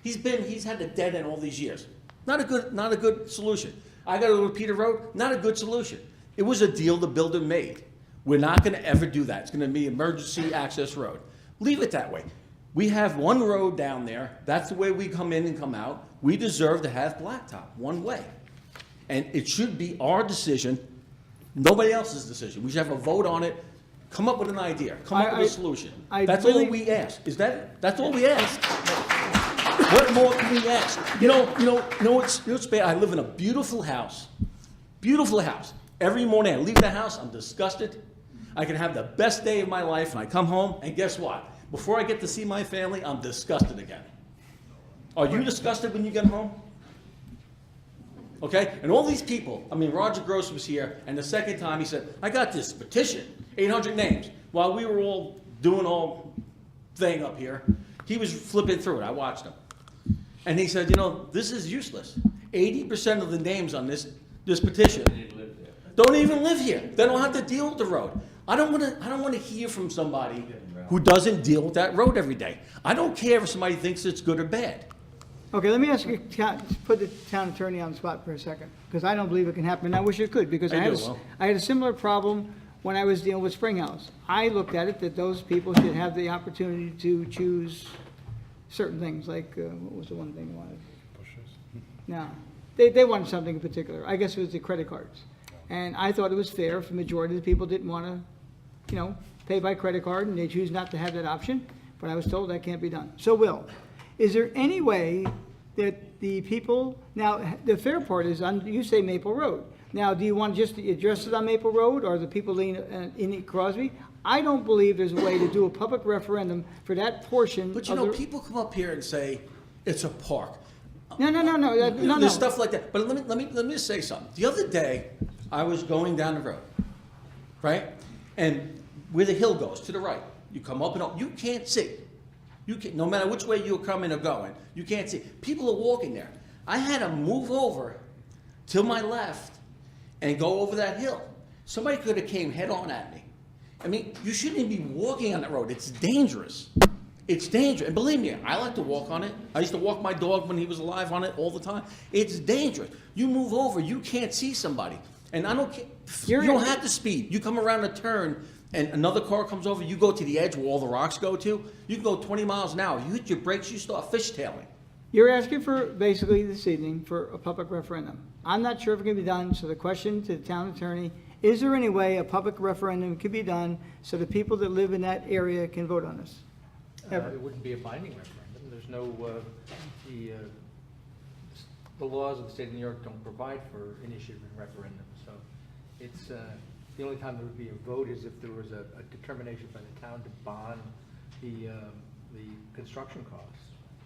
He's had a dead end all these years. Not a good solution. I got to go to Peter Road. Not a good solution. It was a deal the builder made. We're not going to ever do that. It's going to be emergency access road. Leave it that way. We have one road down there. That's the way we come in and come out. We deserve to have blacktop, one way. And it should be our decision, nobody else's decision. We should have a vote on it. Come up with an idea. Come up with a solution. That's all we ask. That's all we ask. What more can we ask? You know what's bad? I live in a beautiful house. Beautiful house. Every morning I leave the house, I'm disgusted. I can have the best day of my life, and I come home, and guess what? Before I get to see my family, I'm disgusted again. Are you disgusted when you get home? Okay? And all these people, I mean, Roger Gross was here, and the second time he said, I got this petition, 800 names. While we were all doing all thing up here, he was flipping through it. I watched him. And he said, you know, this is useless. 80% of the names on this petition don't even live here. They don't have to deal with the road. I don't want to hear from somebody who doesn't deal with that road every day. I don't care if somebody thinks it's good or bad. Okay, let me ask you, put the town attorney on the spot for a second, because I don't believe it can happen, and I wish it could, because I I do, well. had a similar problem when I was dealing with Springhouse. I looked at it that those people should have the opportunity to choose certain things, like, what was the one thing they wanted? No, they wanted something in particular. I guess it was the credit cards. And I thought it was fair if the majority of the people didn't want to, pay by credit card, and they choose not to have that option, but I was told that can't be done. So, Will, is there any way that the people, now, the fair part is on, you say Maple Road. Now, do you want just to address it on Maple Road, or the people in Crosby? I don't believe there's a way to do a public referendum for that portion. But people come up here and say, it's a park. No. There's stuff like that. But let me just say something. The other day, I was going down the road, right? And where the hill goes, to the right, you come up and up, you can't see. No matter which way you're coming or going, you can't see. People are walking there. I had to move over to my left and go over that hill. Somebody could have came head on at me. I mean, you shouldn't even be walking on that road. It's dangerous. It's dangerous. And believe me, I like to walk on it. I used to walk my dog when he was alive on it all the time. It's dangerous. You move over, you can't see somebody. And I don't care. You don't have to speed. You come around a turn and another car comes over, you go to the edge where all the rocks go to, you can go 20 miles an hour. You hit your brakes, you start fishtailing. You're asking for, basically this evening, for a public referendum. I'm not sure if it can be done, so the question to the town attorney, is there any way a public referendum could be done so the people that live in that area can vote on this? It wouldn't be a binding referendum. There's no, the laws of the state of New York don't provide for initiative and referendum. So it's, the only time there would be a vote is if there was a determination by the town to bond the construction costs.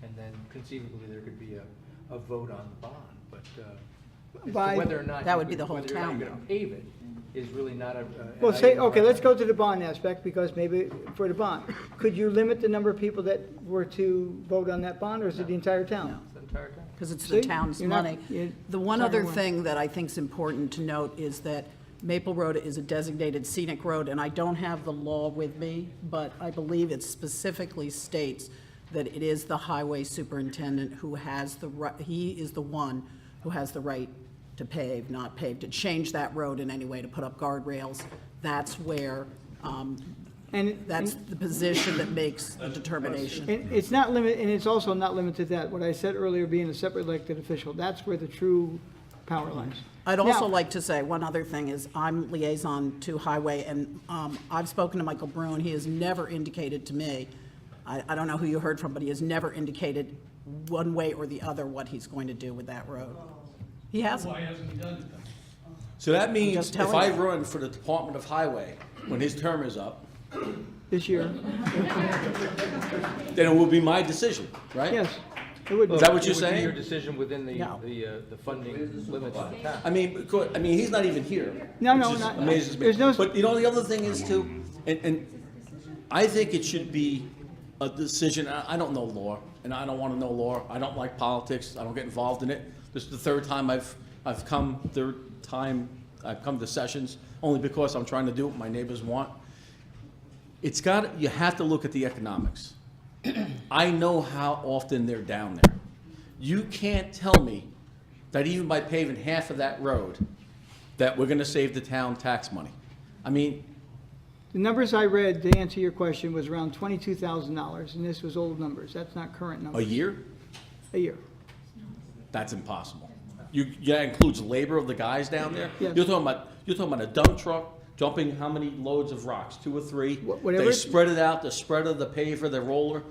And then conceivably there could be a vote on the bond. But as to whether or not That would be the whole whether or not town, you're going to pave it is really not a. Well, okay, let's go to the bond aspect, because maybe for the bond, could you limit the number of people that were to vote on that bond, or is it the entire town? It's the entire town. because it's See? the town's You're not- money. you- The one sorry, other go on. thing that I think is important to note is that Maple Road is a designated scenic road, and I don't have the law with me, but I believe it specifically states that it is the highway superintendent who has the right, he is the one who has the right to pave, not pave, to change that road in any way, to put up guardrails. That's where, that's the position that makes the determination. And it's not limit, and it's also not limited to that, what I said earlier, being a separate elected official, that's where the true power lies. I'd also Now- like to say, one other thing is, I'm liaison to Highway, and I've spoken to Michael Brune. He has never indicated to me, I don't know who you heard from, but he has never indicated one way or the other what he's going to do with that road. He hasn't. Why hasn't he done it then? So that means just if telling I you. run for the Department of Highway, when his term is up, This year, then it will be my decision, right? yes, it would be. Is that what you're It would be your saying? decision within the No. funding limits of the town. I mean, he's not even here. No, which no, just not- amazes me. there's no- But you know, the other thing is too, and I think it should be a decision, I don't know law, and I don't want to know law. I don't like politics. I don't get involved in it. This is the third time I've come to sessions, only because I'm trying to do what my neighbors want. You have to look at the economics. I know how often they're down there. You can't tell me that even by paving half of that road, that we're gonna save the town tax money. I mean, The numbers I read, to answer your question, was around $22,000, and this was old numbers, that's not current a numbers. year, A year. that's impossible. That includes labor of the guys down there? Yes. You're talking about a dump truck dumping how many loads of rocks, 2 or 3? Whatever They it- spread it out, the spreader, the paver, the roller,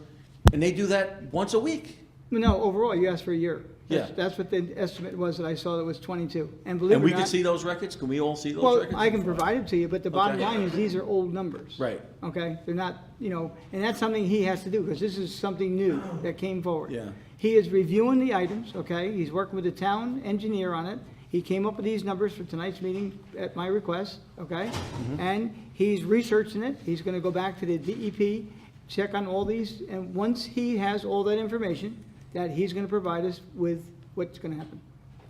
and they do that once a week. No, overall, you asked for a year. Yeah. That's what the estimate was that I saw, that was 22. And believe it And or we not. can see those records? Can we all see those Well, records? I can provide it to you, but the bottom Okay. line is, these are old numbers. Right. Okay, they're not, and that's something he has to do, because this is something new that came forward. Yeah. He is reviewing the items, okay, he's working with the town engineer on it. He came up with these numbers for tonight's meeting at my request, okay? And he's researching it, he's gonna go back to the DEP, check on all these, and once he has all that information, that he's gonna provide us with what's gonna happen.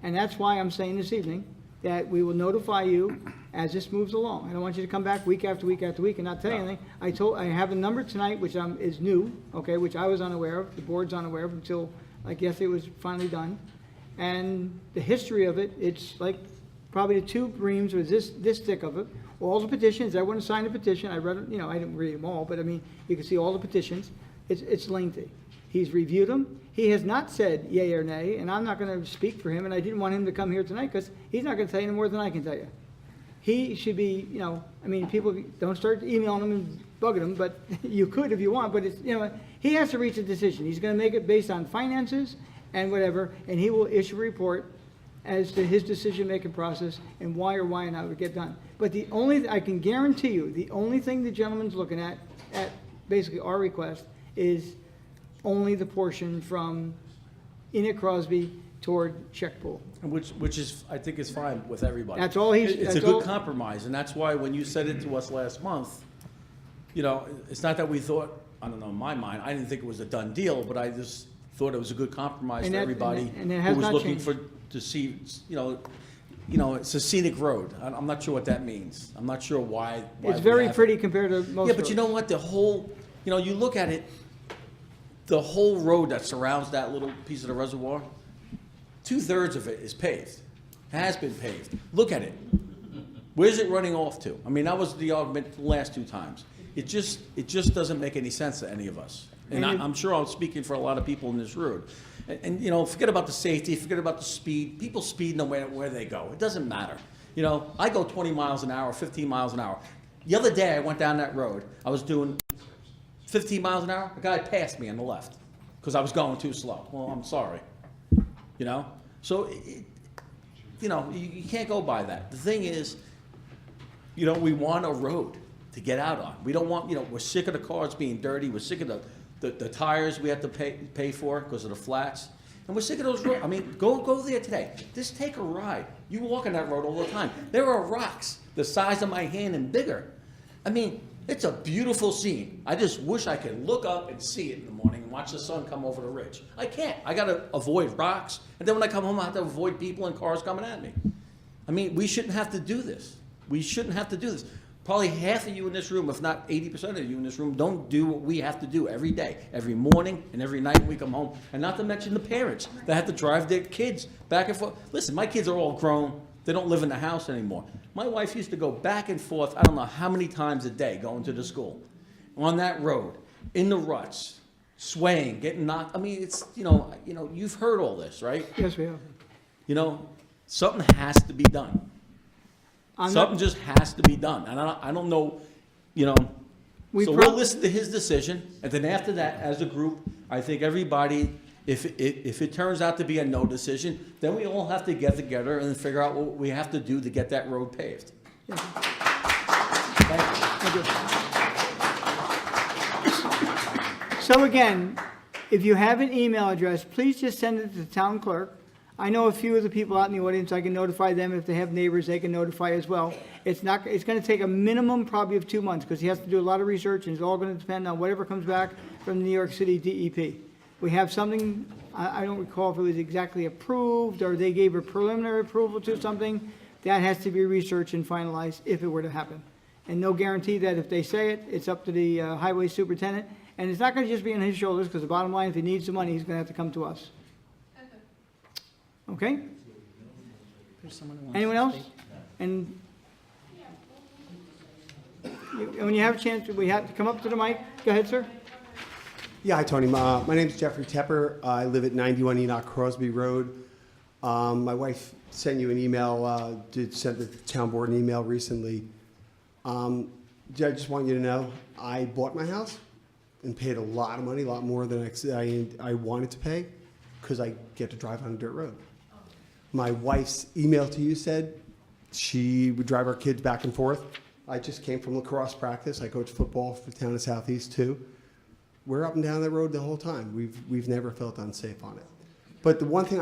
And that's why I'm saying this evening, that we will notify you as this moves along. I don't want you to come back week after week after week and not tell you anything. I have a number tonight, which is new, okay, which I was unaware of, the board's unaware of until, like, yesterday was finally done. And the history of it, it's like probably the two reams was this thick of it. All the petitions, everyone signed a petition. I read it, you know, I didn't read them all, but I mean, you can see all the petitions. It's lengthy. He's reviewed them. He has not said yay or nay, and I'm not going to speak for him, and I didn't want him to come here tonight because he's not going to tell you any more than I can tell you. He should be, you know, I mean, people don't start emailing him and bugging him, but you could if you want, but it's, you know, he has to reach a decision. He's going to make it based on finances and whatever, and he will issue a report as to his decision-making process and why or why not it would get done. But the only, I can guarantee you, the only thing the gentleman's looking at basically our request, is only the portion from Enid Crosby toward Checkpool. Which is, I think is fine with everybody. That's all he's- It's a that's good all- compromise, and that's why when you said it to us last month, you know, it's not that we thought, I don't know, in my mind, I didn't think it was a done deal, but I just thought it was a good compromise And for that- everybody and it who has was not looking changed. to see, you know, it's a scenic road. I'm not sure what that means. I'm not sure why It's we very have it. pretty compared to most Yeah, but you roads. know what, the whole, you know, you look at it, the whole road that surrounds that little piece of the reservoir, 2/3 of it is paved, has been paved. Look at it. Where's it running off to? I mean, that was the argument the last two times. It just doesn't make any sense to any of us. And I'm sure I'm speaking for a lot of people in this road. And you know, forget about the safety, forget about the speed. People speed no matter where they go. It doesn't matter. You know, I go 20 miles an hour, 15 miles an hour. The other day I went down that road. I was doing 15 miles an hour. A guy passed me on the left because I was going too slow. Well, I'm sorry. You know? So, you know, you can't go by that. The thing is, you know, we want a road to get out on. We don't want, you know, we're sick of the cars being dirty. We're sick of the tires we have to pay for because of the flats. And we're sick of those roads. I mean, go there today. Just take a ride. You walk on that road all the time. There are rocks the size of my hand and bigger. I mean, it's a beautiful scene. I just wish I could look up and see it in the morning and watch the sun come over the ridge. I can't. I got to avoid rocks. And then when I come home, I have to avoid people and cars coming at me. I mean, we shouldn't have to do this. We shouldn't have to do this. Probably half of you in this room, if not 80% of you in this room, don't do what we have to do every day, every morning and every night when we come home. And not to mention the parents that have to drive their kids back and forth. Listen, my kids are all grown. They don't live in the house anymore. My wife used to go back and forth, I don't know how many times a day going to the school. On that road, in the ruts, swaying, getting knocked. I mean, it's, you know, you've heard all this, right? Yes, we have. You know, something has to be done. Something just has to be done. And I don't know, you know, so we'll listen to his decision. And then after that, as a group, I think everybody, if it turns out to be a no decision, then we all have to get together and figure out what we have to do to get that road paved. Yes. Thank you. So again, if you have an email address, please just send it to the town clerk. I know a few of the people out in the audience, I can notify them. If they have neighbors, they can notify as well. It's going to take a minimum probably of 2 months because he has to do a lot of research and it's all going to depend on whatever comes back from the New York City DEP. We have something, I don't recall if it was exactly approved or they gave a preliminary approval to something. That has to be researched and finalized if it were to happen. And no guarantee that if they say it, it's up to the highway superintendent. And it's not going to just be on his shoulders because the bottom line, if he needs the money, he's going to have to come to us. Okay? There's someone who wants Anyone to else? speak. And when you have a chance, we have to come up to the mic. Go ahead, sir. Yeah, hi, Tony. My name's Jeffrey Tepper. I live at 91 Enoch Crosby Road. My wife sent you an email, sent the town board an email recently. I just want you to know, I bought my house and paid a lot of money, a lot more than I wanted to pay, because I get to drive on a dirt road. My wife's email to you said she would drive our kids back and forth. I just came from lacrosse practice. I coach football for the town of Southeast too. We're up and down that road the whole time. We've never felt unsafe on it. But the one thing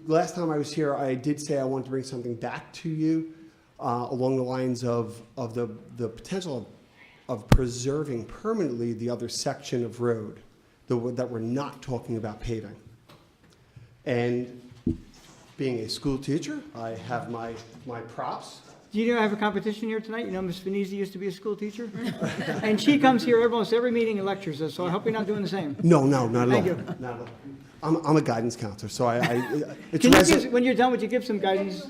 last time I was here, I did say I wanted to bring something back to you along the lines of the potential of preserving permanently the other section of road that we're not talking about paving. And being a school teacher, I have my props. Do you know I have a competition here tonight? You know, Ms. Venezia used to be a school teacher. And she comes here almost every meeting and lectures us, so I hope you're not doing the same. No, not at all. Thank you. Not at all. I'm a guidance counselor, so it's Can you give, when you're done, would you give some guidance?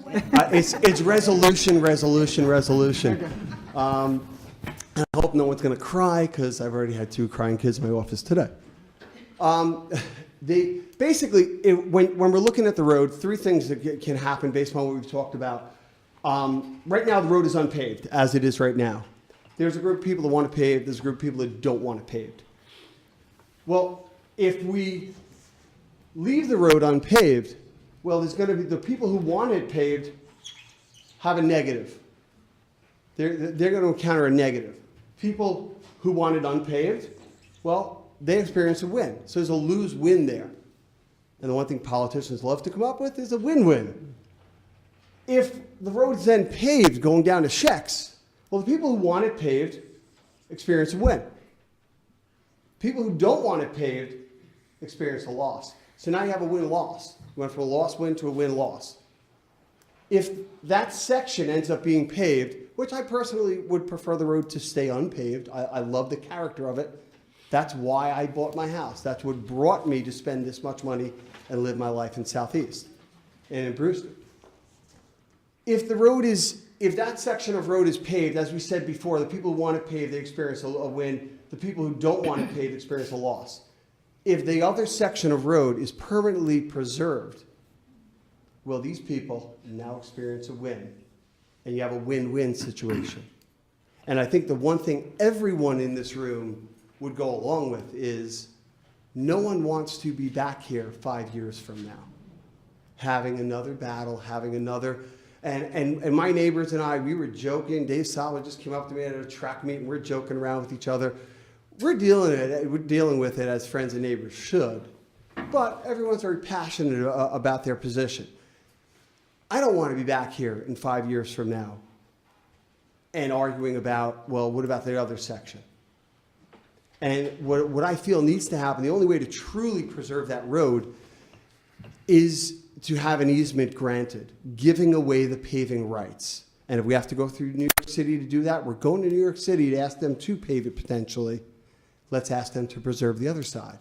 it's resolution. And I hope no one's going to cry because I've already had 2 crying kids in my office today. Basically, when we're looking at the road, 3 things that can happen based on what we've talked about. Right now, the road is unpaved, as it is right now. There's a group of people that want to pave. There's a group of people that don't want it paved. Well, if we leave the road unpaved, well, there's going to be the people who want it paved have a negative. They're going to encounter a negative. People who want it unpaved, well, they experience a win. So there's a lose-win there. And the one thing politicians love to come up with is a win-win. If the road's then paved going down to Shex, well, the people who want it paved experience a win. People who don't want it paved experience a loss. So now you have a win-loss. You went from a loss-win to a win-loss. If that section ends up being paved, which I personally would prefer the road to stay unpaved, I love the character of it. That's why I bought my house. That's what brought me to spend this much money and live my life in Southeast and in Brewster. If that section of road is paved, as we said before, the people who want it paved, they experience a win. The people who don't want it paved experience a loss. If the other section of road is permanently preserved, well, these people now experience a win. And you have a win-win situation. And I think the one thing everyone in this room would go along with is no one wants to be back here 5 years from now, having another battle, having another. And my neighbors and I, we were joking. Dave Sala just came up to me at a track meet, and we're joking around with each other. We're dealing with it as friends and neighbors should. But everyone's very passionate about their position. I don't want to be back here in 5 years from now and arguing about, well, what about the other section? And what I feel needs to happen, the only way to truly preserve that road is to have an easement granted, giving away the paving rights. And if we have to go through New York City to do that, we're going to New York City to ask them to pave it potentially. Let's ask them to preserve the other side.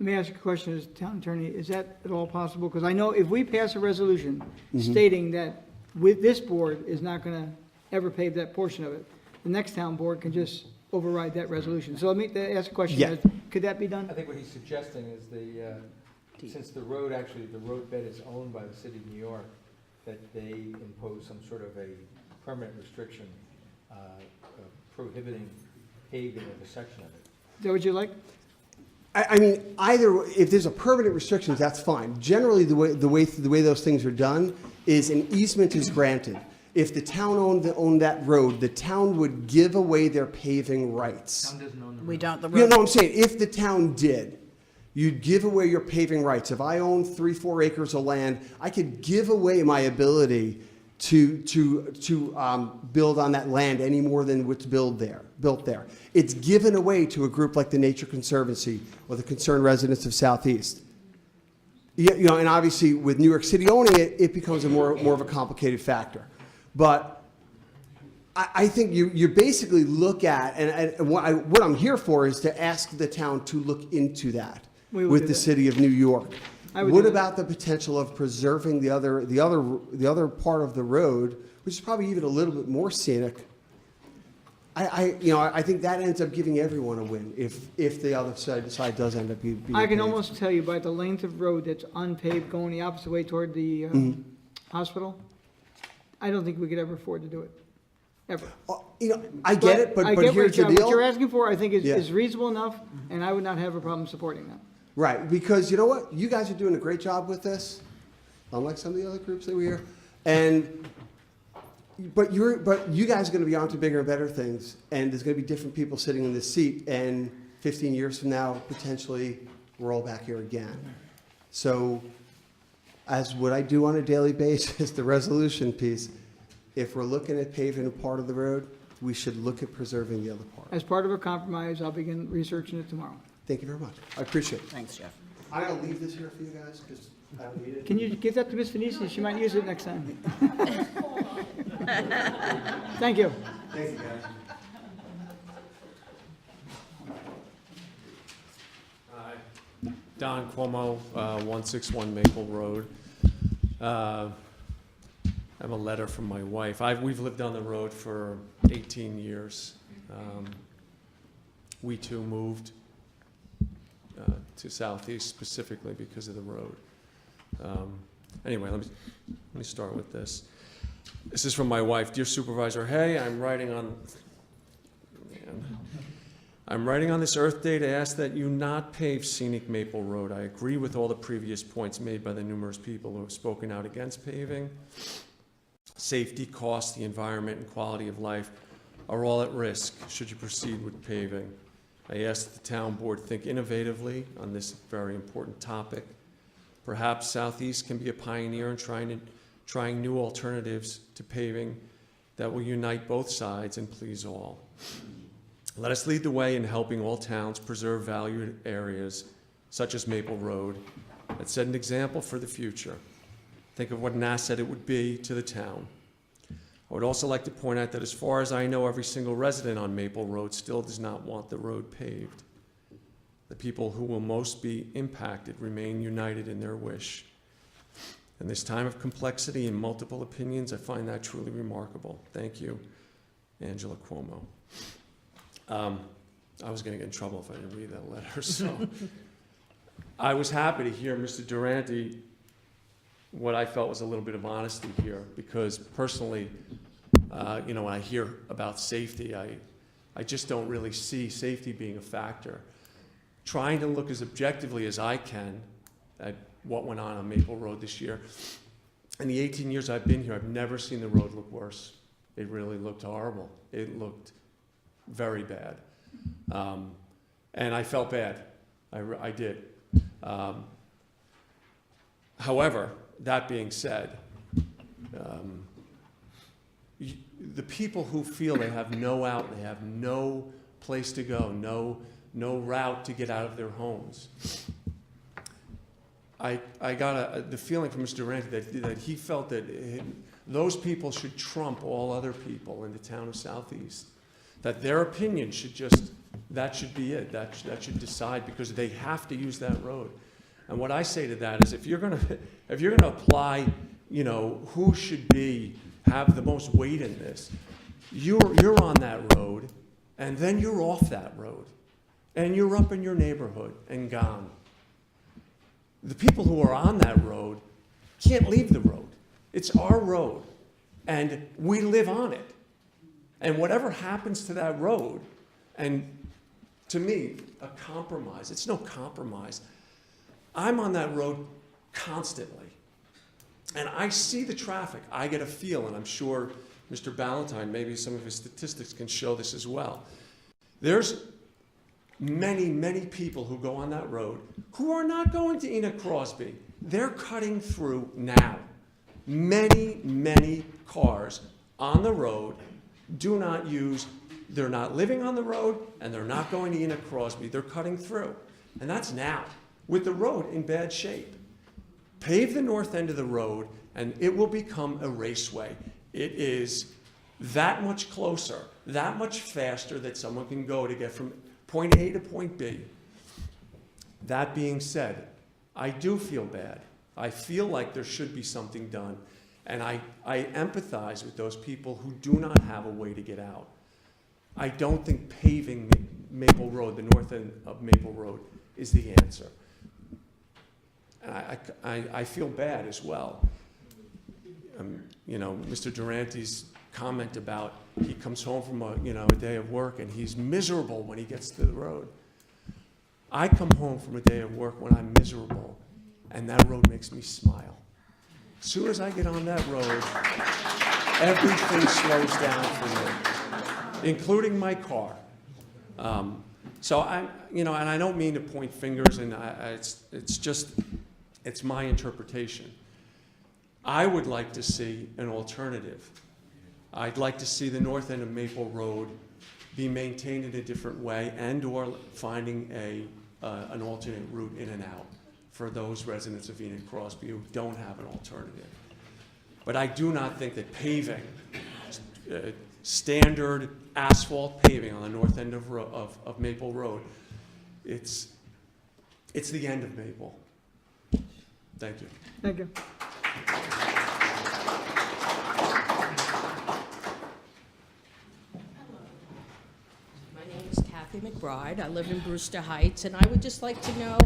Let me ask you a question as town attorney. Is that at all possible? Because I know if we pass a resolution stating that with this board is not going to ever pave that portion of it, the next town board can just override that resolution. So let me ask a question. Yeah. Could that be done? I think what he's suggesting is since the road bed is owned by the city of New York, that they impose some sort of a permanent restriction prohibiting paving of a section of it. Is that what you like? I mean, either if there's a permanent restriction, that's fine. Generally, the way those things are done is an easement is granted. If the town owned that road, the town would give away their paving rights. Town doesn't own the road. We don't, the You road. know what I'm saying? If the town did, you'd give away your paving rights. If I own 3-4 acres of land, I could give away my ability to build on that land any more than what's built there. It's given away to a group like the Nature Conservancy or the Concerned Residents of Southeast. You know, and obviously with New York City owning it, it becomes a more of a complicated factor. But I think you basically look at, and what I'm here for is to ask the town to look into that with the city of New York. What about the potential of preserving the other part of the road, which is probably even a little bit more scenic? I think that ends up giving everyone a win if the other side does end up being. I can paved. almost tell you by the length of road that's unpaved going the opposite way toward the hospital, I don't think we could ever afford to do it, ever. I get it, but here's the deal. What you're asking for, I think Yeah. is reasonable enough, and I would not have a problem supporting that. Right, because you know what? You guys are doing a great job with this, unlike some of the other groups that were here. But you guys are going to be on to bigger and better things, and there's going to be different people sitting in this seat, and 15 years from now, potentially, we're all back here again. So, as what I do on a daily basis, the resolution piece, if we're looking at paving a part of the road, we should look at preserving the other part. As part of a compromise, I'll begin researching it tomorrow. Thank you very much. I appreciate it. Thanks, Jeff. I'm gonna leave this here for you guys, because I don't need it. Can you give that to Ms. Venezia? She might use it next time. Thank you. Thank you, guys. Don Cuomo, 161 Maple Road. I have a letter from my wife. We've lived on the road for 18 years. We too moved to Southeast specifically because of the road. Anyway, let me start with this. This is from my wife. Dear Supervisor, hey, I'm writing on this Earth Day to ask that you not pave scenic Maple Road. I agree with all the previous points made by the numerous people who have spoken out against paving. Safety, cost, the environment, and quality of life are all at risk should you proceed with paving. I ask that the town board think innovatively on this very important topic. Perhaps Southeast can be a pioneer in trying new alternatives to paving that will unite both sides and please all. Let us lead the way in helping all towns preserve valued areas such as Maple Road that set an example for the future. Think of what an asset it would be to the town. I would also like to point out that as far as I know, every single resident on Maple Road still does not want the road paved. The people who will most be impacted remain united in their wish. In this time of complexity and multiple opinions, I find that truly remarkable. Thank you, Angela Cuomo. I was going to get in trouble if I didn't read that letter, so I was happy to hear Mr. Durante, what I felt was a little bit of honesty here, because personally, when I hear about safety, I just don't really see safety being a factor. Trying to look as objectively as I can at what went on Maple Road this year. In the 18 years I've been here, I've never seen the road look worse. It really looked horrible. It looked very bad. And I felt bad. I did. However, that being said, the people who feel they have no out, they have no place to go, no route to get out of their homes. I got the feeling from Mr. Durante that he felt that those people should trump all other people in the town of Southeast. That their opinion should that should be it. That should decide, because they have to use that road. And what I say to that is, if you're gonna apply, who should have the most weight in this, you're on that road, and then you're off that road, and you're up in your neighborhood and gone. The people who are on that road can't leave the road. It's our road, and we live on it. And whatever happens to that road, and to me, a compromise, it's no compromise. I'm on that road constantly, and I see the traffic. I get a feel, and I'm sure Mr. Ballantyne, maybe some of his statistics can show this as well. There's many, many people who go on that road who are not going to Enoch Crosby. They're cutting through now. Many, many cars on the road they're not living on the road, and they're not going to Enoch Crosby. They're cutting through. And that's now, with the road in bad shape. Pave the north end of the road, and it will become a raceway. It is that much closer, that much faster that someone can go to get from point A to point B. That being said, I do feel bad. I feel like there should be something done. And I empathize with those people who do not have a way to get out. I don't think paving Maple Road, the north end of Maple Road, is the answer. And I feel bad as well. Mr. Durante's comment about he comes home from a day of work and he's miserable when he gets to the road. I come home from a day of work when I'm miserable, and that road makes me smile. As soon as I get on that road, everything slows down for me, including my car. So and I don't mean to point fingers, and it's my interpretation. I would like to see an alternative. I'd like to see the north end of Maple Road be maintained in a different way, and/or finding an alternate route in and out for those residents of Enid Crosby who don't have an alternative. But I do not think that paving, standard asphalt paving on the north end of Maple Road, it's the end of Maple. Thank you. Thank you. My name is Kathy McBride. I live in Brewster Heights, and I would just like to know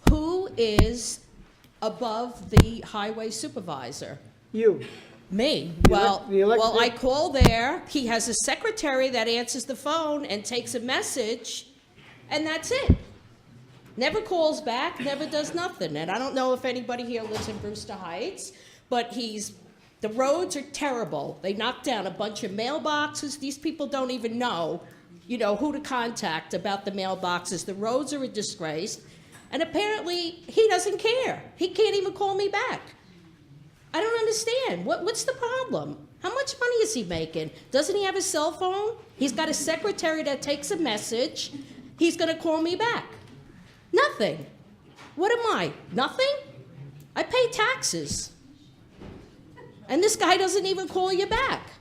who is above the highway supervisor? You. Me. The Well, the elect- well, I call there. He has a secretary that answers the phone and takes a message, and that's it. Never calls back, never does nothing. And I don't know if anybody here lives in Brewster Heights, but the roads are terrible. They knocked down a bunch of mailboxes. These people don't even know, who to contact about the mailboxes. The roads are a disgrace. And apparently, he doesn't care. He can't even call me back. I don't understand. What's the problem? How much money is he making? Doesn't he have a cell phone? He's got a secretary that takes a message. He's going to call me back. Nothing. What am I? Nothing? I pay taxes. And this guy doesn't even call you back.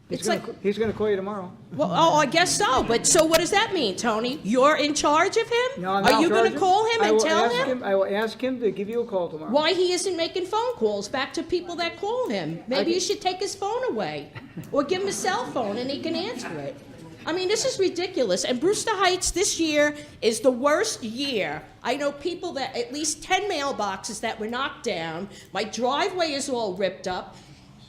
He's going to call you tomorrow. Well, I guess so. But so what does that mean, Tony? You're in charge of him? No, I'm Are not you in going charge to of call him and tell ask him? I will ask him to give you a call tomorrow. Why he isn't making phone calls back to people that call him? Maybe you should take his phone away. Or give him a cell phone and he can answer it. I mean, this is ridiculous. And Brewster Heights this year is the worst year. I know people that, at least 10 mailboxes that were knocked down. My driveway is all ripped up.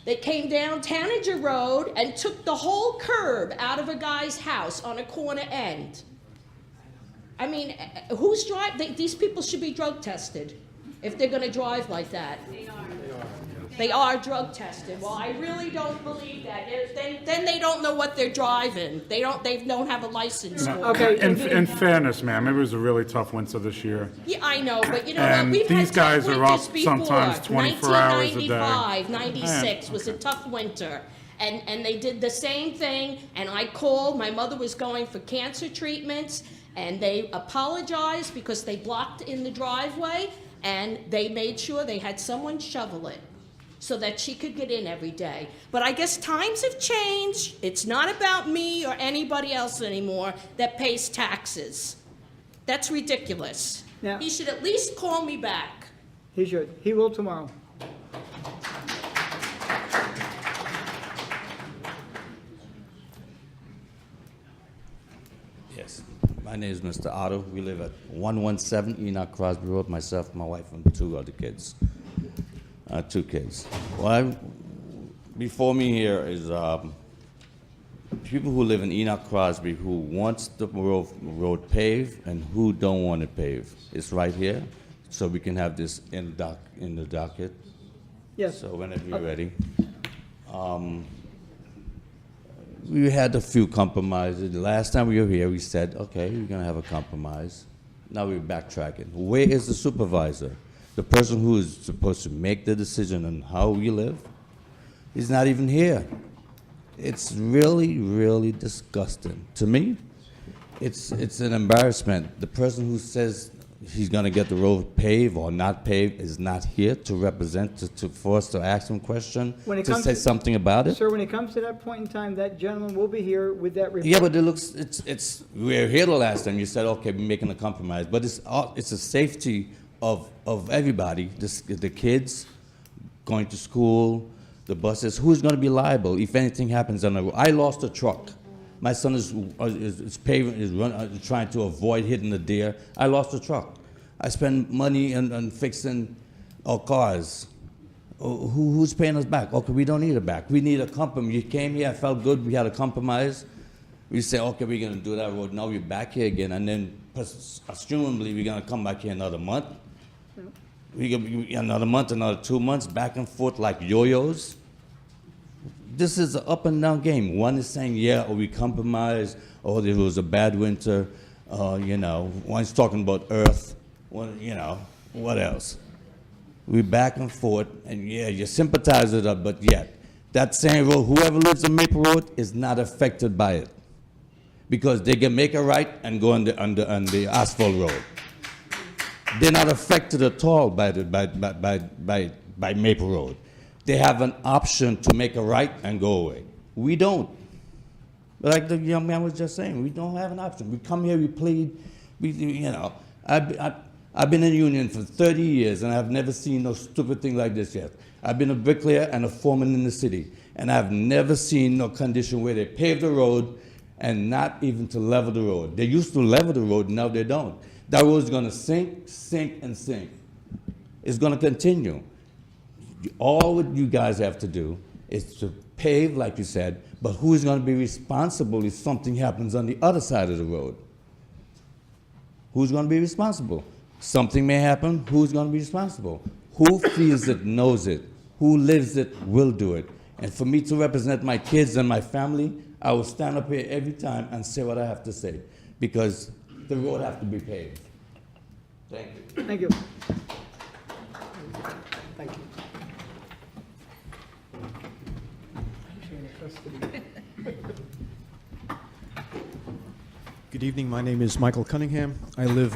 They came down Tanager Road and took the whole curb out of a guy's house on a corner end. I mean, these people should be drug tested if they're going to drive like that. They are drug tested. Well, I really don't believe that. Then they don't know what they're driving. They don't have a license for it. Okay. In fairness, ma'am, it was a really tough winter this year. Yeah, I know, but you know what? And We've these had guys tough are up winters before. sometimes 24 hours a day. 1995, 96 was a tough winter. And they did the same thing, and I called. My mother was going for cancer treatments, and they apologized because they blocked in the driveway, and they made sure they had someone shovel it so that she could get in every day. But I guess times have changed. It's not about me or anybody else anymore that pays taxes. That's ridiculous. Now- He should at least call me back. He should. He will tomorrow. Yes. My name is Mr. Otto. We live at 117 Enoch Crosby Road, myself, my wife, and two other kids. Two kids. Well, before me here is people who live in Enoch Crosby who wants the road paved and who don't want it paved. It's right here, so we can have this in the docket. Yes. So whenever you're ready. We had a few compromises. The last time we were here, we said, okay, we're gonna have a compromise. Now we're backtracking. Where is the supervisor? The person who is supposed to make the decision on how we live? He's not even here. It's really, really disgusting. To me, it's an embarrassment. The person who says he's gonna get the road paved or not paved is not here to represent, for us to ask him a question, to say something about it. Sir, when it comes to that point in time, that gentleman will be here with that report. Yeah, but it looks, we were here the last time, you said, okay, we're making a compromise, but it's a safety of everybody, the kids going to school, the buses, who's gonna be liable if anything happens on the road? I lost a truck. My son is trying to avoid hitting the deer. I lost a truck. I spend money on fixing our cars. Who's paying us back? Okay, we don't need it back. We need a compromise. You came here, I felt good, we had a compromise. We say, okay, we're gonna do that road. Now we're back here again, and then presumably we're gonna come back here another month. Another month, another 2 months, back and forth like yo-yos. This is an up and down game. One is saying, yeah, or we compromise, or it was a bad winter, One's talking about Earth, what else? We're back and forth, and yeah, you sympathize with it, but yet, that same road, whoever lives on Maple Road is not affected by it. Because they can make a right and go on the asphalt road. They're not affected at all by Maple Road. They have an option to make a right and go away. We don't. Like the young man was just saying, we don't have an option. We come here, we plead, I've been in the union for 30 years, and I've never seen no stupid thing like this yet. I've been a bricklayer and a foreman in the city, and I've never seen no condition where they pave the road and not even to level the road. They used to level the road, now they don't. That road's gonna sink, sink, and sink. It's gonna continue. All what you guys have to do is to pave, like you said, but who's gonna be responsible if something happens on the other side of the road? Who's gonna be responsible? Something may happen, who's gonna be responsible? Who feels it, knows it? Who lives it, will do it? And for me to represent my kids and my family, I will stand up here every time and say what I have to say, because the road has to be paved. Thank you. Thank you. Thank you. Good evening. My name is Michael Cunningham. I live